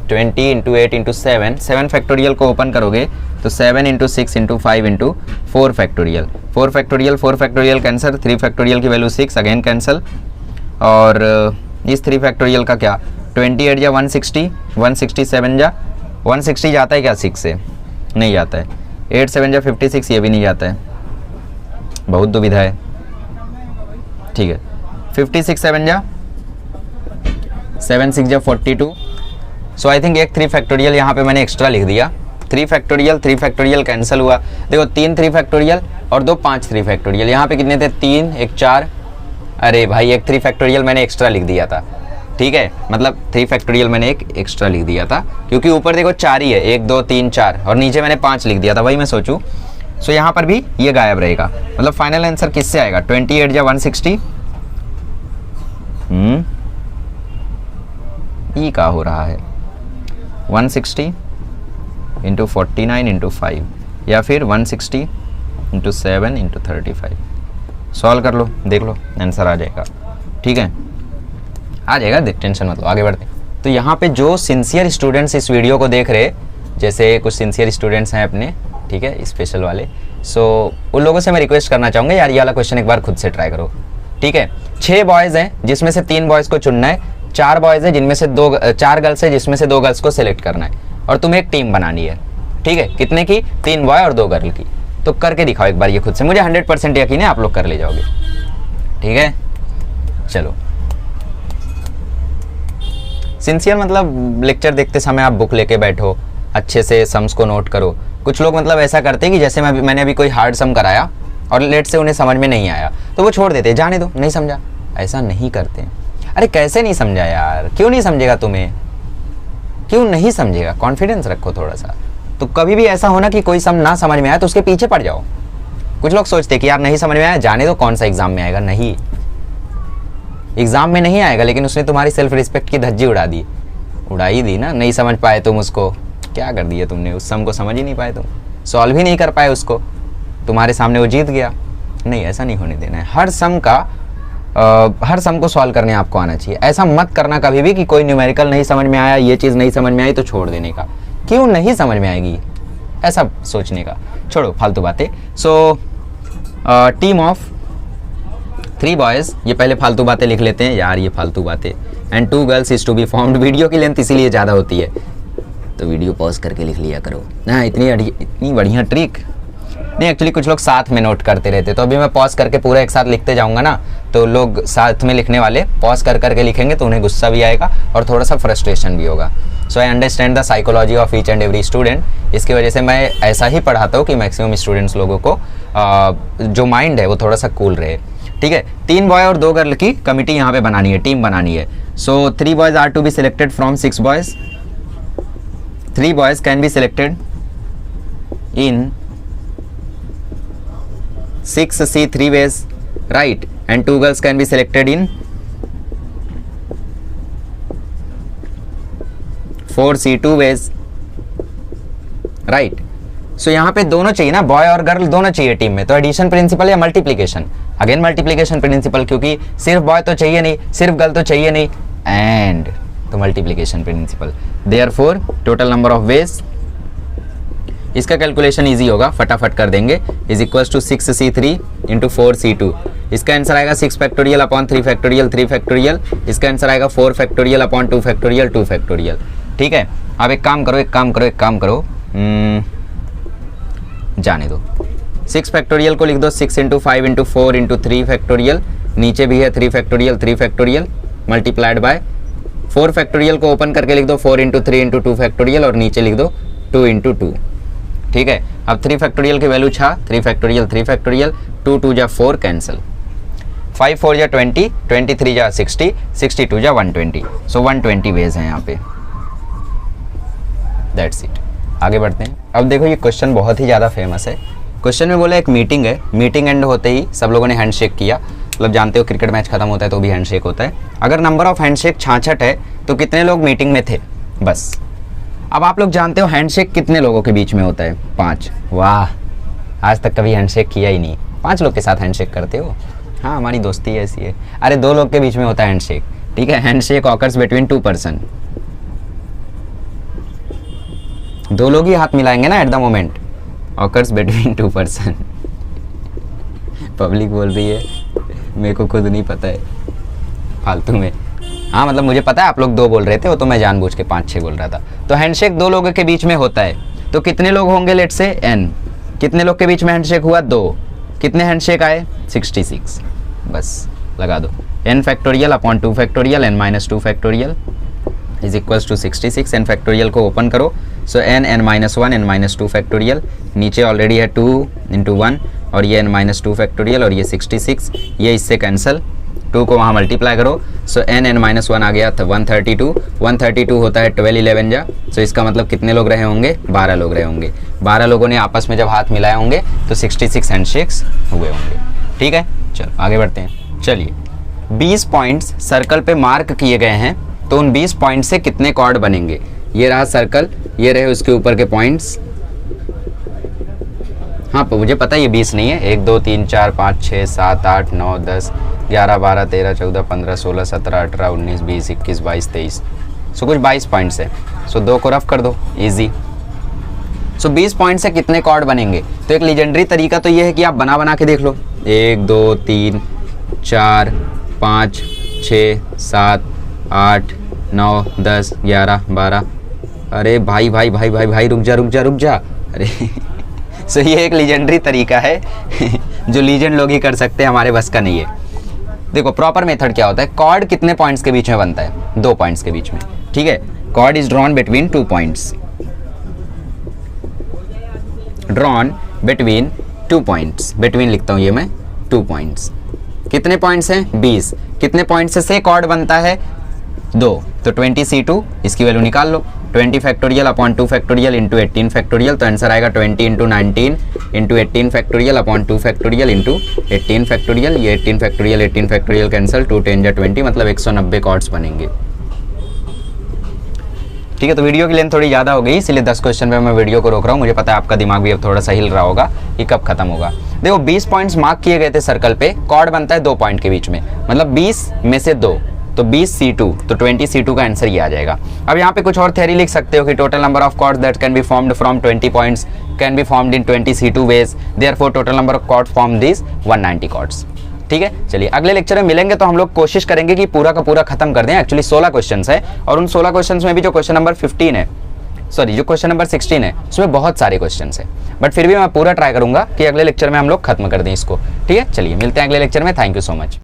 20 इंटू 8 इंटू 7 फैक्टोरियल को ओपन करोगे तो 7 into 6 into 5 into 4 factorial, 4 factorial cancel, 3 factorial की वैल्यू 6 अगेन कैंसिल। और इस 3 फैक्टोरियल का क्या, 28 जा 160, 167 जा 160 जाता है क्या 6 से, नहीं जाता है। 8 7 जा 56, ये भी नहीं जाता है, बहुत दुविधा है, ठीक है। 56 7 जा 7 6 जा 42। सो आई थिंक एक 3 फैक्टोरियल यहाँ पे मैंने एक्स्ट्रा लिख दिया, 3 फैक्टोरियल कैंसिल हुआ। देखो 3 3 फैक्टोरियल और 2 5 3 फैक्टोरियल। यहाँ पे कितने थे? 3 1 4। अरे भाई एक 3 फैक्टोरियल मैंने एक्स्ट्रा लिख दिया था, ठीक है, मतलब 3 फैक्टोरियल मैंने एक एक्स्ट्रा लिख दिया था क्योंकि ऊपर देखो 4 ही है, 1 2 3 4 और नीचे मैंने 5 लिख दिया था, वही मैं सोचूं। सो यहाँ पर भी ये गायब रहेगा, मतलब फाइनल आंसर किससे आएगा? 28 या 160। ई का हो रहा है 160 इंटू 49 इंटू 5 या फिर 160 इंटू 7 इंटू 35। सॉल्व कर लो, देख लो आंसर आ जाएगा, ठीक है, आ जाएगा, देख टेंशन मत लो, आगे बढ़ते। तो यहाँ पे जो सिंसियर स्टूडेंट्स इस वीडियो को देख रहे, जैसे कुछ सिंसियर स्टूडेंट्स हैं अपने, ठीक है, स्पेशल वाले, सो उन लोगों से मैं रिक्वेस्ट करना चाहूँगा यार ये वाला क्वेश्चन एक बार खुद से ट्राई करो, ठीक है। 6 बॉयज़ हैं जिसमें से 3 बॉयज़ को चुनना है, 4 बॉयज़ हैं जिनमें से 4 गर्ल्स है जिसमें से 2 गर्ल्स को सिलेक्ट करना है और तुम्हें एक टीम बनानी है, ठीक है, कितने की? 3 बॉय और 2 गर्ल की। तो करके दिखाओ एक बार ये खुद से, मुझे 100% यकीन है आप लोग कर ले जाओगे, ठीक है। चलो, सिंसियर मतलब लेक्चर देखते समय आप बुक लेके बैठो, अच्छे से सम्स को नोट करो। कुछ लोग मतलब ऐसा करते हैं कि जैसे मैंने अभी कोई हार्ड सम कराया और लेट से उन्हें समझ में नहीं आया तो वो छोड़ देते, जाने दो, नहीं समझा। ऐसा नहीं करते। अरे कैसे नहीं समझा यार, क्यों नहीं समझेगा तुम्हें, क्यों नहीं समझेगा? कॉन्फिडेंस रखो थोड़ा सा। तो कभी भी ऐसा होना कि कोई सम ना समझ में आया तो उसके पीछे पड़ जाओ। कुछ लोग सोचते कि यार नहीं समझ में आया, जाने दो, कौन सा एग्जाम में आएगा। नहीं, एग्जाम में नहीं आएगा, लेकिन उसने तुम्हारी सेल्फ रिस्पेक्ट की धज्जी उड़ा ही दी ना। नहीं समझ पाए तुम उसको, क्या कर दिया तुमने? उस सम को समझ ही नहीं पाए तुम, सॉल्व ही नहीं कर पाए उसको, तुम्हारे सामने वो जीत गया। नहीं, ऐसा नहीं होने देना है। हर सम को सॉल्व करने आपको आना चाहिए। ऐसा मत करना कभी भी कि कोई न्यूमेरिकल नहीं समझ में आया, ये चीज़ नहीं समझ में आई तो छोड़ देने का। क्यों नहीं समझ में आएगी ऐसा सोचने का, छोड़ो फालतू बातें। सो टीम ऑफ 3 बॉयज़, ये पहले फालतू बातें लिख लेते हैं यार, ये फालतू बातें, and 2 girls is to be formed. Video की लेंथ इसीलिए ज़्यादा होती है तो वीडियो पॉज करके लिख लिया करो ना। इतनी बढ़िया ट्रिक नहीं, एक्चुअली कुछ लोग साथ में नोट करते रहते, तो अभी मैं पॉज करके पूरा एक साथ लिखते जाऊंगा ना, तो लोग साथ में लिखने वाले पॉज करके लिखेंगे तो उन्हें गुस्सा भी आएगा और थोड़ा सा फ्रस्ट्रेशन भी होगा। So I understand the psychology of each and every student. इसकी वजह से मैं ऐसा ही पढ़ाता हूँ कि मैक्सिमम स्टूडेंट्स लोगों को जो माइंड है वो थोड़ा सा कूल रहे, ठीक है। 3 बॉय और 2 गर्ल की कमिटी यहाँ पे बनानी है, टीम बनानी है। So 3 boys are to be selected from 6 boys. 3 boys can be selected in 6C3 ways, right? And 2 girls can be selected in 4C2 ways, right? सो यहाँ पे दोनों चाहिए ना, बॉय और गर्ल दोनों चाहिए टीम में। तो एडिशन प्रिंसिपल या मल्टीप्लिकेशन? अगेन मल्टीप्लिकेशन प्रिंसिपल, क्योंकि सिर्फ बॉय तो चाहिए नहीं, सिर्फ गर्ल तो चाहिए नहीं, एंड तो multiplication principle. Therefore total number of ways, इसका कैलकुलेशन इजी होगा, फटाफट कर देंगे, is equals to 6C3 into 4C2। इसका आंसर आएगा 6 फैक्टोरियल अपॉन 3 फैक्टोरियल 3 फैक्टोरियल। इसका आंसर आएगा 4 फैक्टोरियल अपॉन 2 फैक्टोरियल 2 फैक्टोरियल, ठीक है। अब एक काम करो, जाने दो, 6 फैक्टोरियल को लिख दो 6 इंटू 5 इंटू 4 इंटू 3 फैक्टोरियल, नीचे भी है 3 फैक्टोरियल मल्टीप्लाइड बाय 4 फैक्टोरियल को ओपन करके लिख दो 4 इंटू 3 इंटू 2 फैक्टोरियल और नीचे लिख दो 2 इंटू 2, ठीक है। अब 3 फैक्टोरियल की वैल्यू छा 3 फैक्टोरियल 2 2 जा 4 कैंसिल, 5 4 जा 20, 23 जा 60, 62 जा 120। सो 120 वेज हैं यहाँ पे, दैट्स इट। आगे बढ़ते हैं। अब देखो ये क्वेश्चन बहुत ही ज़्यादा फेमस है। क्वेश्चन में बोला एक मीटिंग है, मीटिंग एंड होते ही सब लोगों ने हैंडशेक किया, मतलब जानते हो क्रिकेट मैच खत्म होता है तो भी हैंडशेक होता है। अगर नंबर ऑफ हैंडशेक 66 है तो कितने लोग मीटिंग में थे? बस। अब आप लोग जानते हो हैंडशेक कितने लोगों के बीच में होता है? 5। वाह, आज तक कभी हैंडशेक किया ही नहीं, 5 लोग के साथ हैंडशेक करते हो? हाँ, हमारी दोस्ती ऐसी है। अरे 2 लोग के बीच में होता है हैंडशेक, ठीक है। हैंडशेक ऑकर्स बिटवीन 2 पर्सन, 2 लोग ही हाथ मिलाएंगे ना at the moment, occurs between 2 person. Public बोल रही है, मेरे को खुद नहीं पता है, फालतू में। हाँ, मतलब मुझे पता है आप लोग 2 बोल रहे थे, वो तो मैं जानबूझ के 5-6 बोल रहा था। तो हैंडशेक 2 लोगों के बीच में होता है, तो कितने लोग होंगे? लेट से n, कितने लोग के बीच में हैंडशेक हुआ? 2। कितने हैंडशेक आए? 66। बस लगा दो, n factorial upon 2 factorial n minus 2 factorial is equals to 66। n factorial को ओपन करो, so n n-1 n-2 factorial, नीचे ऑलरेडी है 2 × 1 और ये n-2 फैक्टोरियल और ये 66, ये इससे कैंसिल, 2 को वहाँ मल्टीप्लाई करो। सो n n-1 आ गया था 132, 132 होता है 12 11 जा। सो इसका मतलब कितने लोग रहे होंगे, 12 लोग रहे होंगे। 12 लोगों ने आपस में जब हाथ मिलाए होंगे तो 66 हैंडशेक्स हुए होंगे। ठीक है, चलो आगे बढ़ते हैं। चलिए 20 पॉइंट्स सर्कल पे मार्क किए गए हैं, तो उन 20 पॉइंट से कितने कॉर्ड बनेंगे। ये रहा सर्कल, ये रहे उसके ऊपर के पॉइंट्स। हाँ मुझे पता है ये 20 नहीं है, 1 2 3 4 5 6 7 8 9 10 11 12 13 14 15 16 17 18 19 20 21 22 23। सो कुछ 22 पॉइंट्स है। सो 2 को रफ कर दो, ईजी। सो 20 पॉइंट से कितने कॉर्ड बनेंगे। तो एक लीजेंडरी तरीका तो ये है कि आप बना के देख लो। 1 2 3 4 5 6 7 8 9 10 11 12। अरे भाई भाई भाई भाई भाई रुक जा। अरे सो ये एक लीजेंडरी तरीका है जो लीजेंड लोग ही कर सकते हैं, हमारे बस का नहीं है। देखो प्रॉपर मेथड क्या होता है, कॉर्ड कितने पॉइंट्स के बीच में बनता है, 2 पॉइंट्स के बीच में। ठीक है, chord is drawn between 2 points, drawn between 2 points, between लिखता हूं ये मैं 2 पॉइंट्स। कितने पॉइंट्स हैं, 20। कितने पॉइंट्स से कॉर्ड बनता है, 2, तो 20 C2, इसकी वैल्यू निकाल लो। 20 factorial upon 2 factorial into 18 factorial, तो आंसर आएगा 20 into 19 into 18 factorial upon 2 factorial into 18 factorial. ये 18 फैक्टोरियल कैंसिल, 2 10 जा 20, मतलब 190 कॉर्ड्स बनेंगे। ठीक है, तो वीडियो की लेंथ थोड़ी ज़्यादा हो गई, इसलिए 10 क्वेश्चन पे मैं वीडियो को रोक रहा हूँ। मुझे पता है आपका दिमाग भी अब थोड़ा सा हिल रहा होगा कि कब खत्म होगा। देखो 20 पॉइंट्स मार्क किए गए थे सर्कल पे, कॉर्ड बनता है 2 पॉइंट के बीच में, मतलब 20 में से 2, तो 20 C2, तो 20 C2 का आंसर ये आ जाएगा। अब यहाँ पे कुछ और थ्योरी लिख सकते हो कि total number of chords that can be formed from 20 points can be formed in 20 C2 ways, therefore total number of chords form this 190 chords. ठीक है, चलिए अगले लेक्चर में मिलेंगे तो हम लोग कोशिश करेंगे कि पूरा का पूरा खत्म कर दें। एक्चुअली 16 क्वेश्चंस है और उन 16 क्वेश्चंस में भी जो क्वेश्चन नंबर 15 है, सॉरी जो क्वेश्चन नंबर 16 है, उसमें बहुत सारे क्वेश्चंस है, बट फिर भी मैं पूरा ट्राई करूंगा कि अगले लेक्चर में हम लोग खत्म कर दें इसको। ठीक है, चलिए मिलते हैं अगले लेक्चर में। Thank you so much.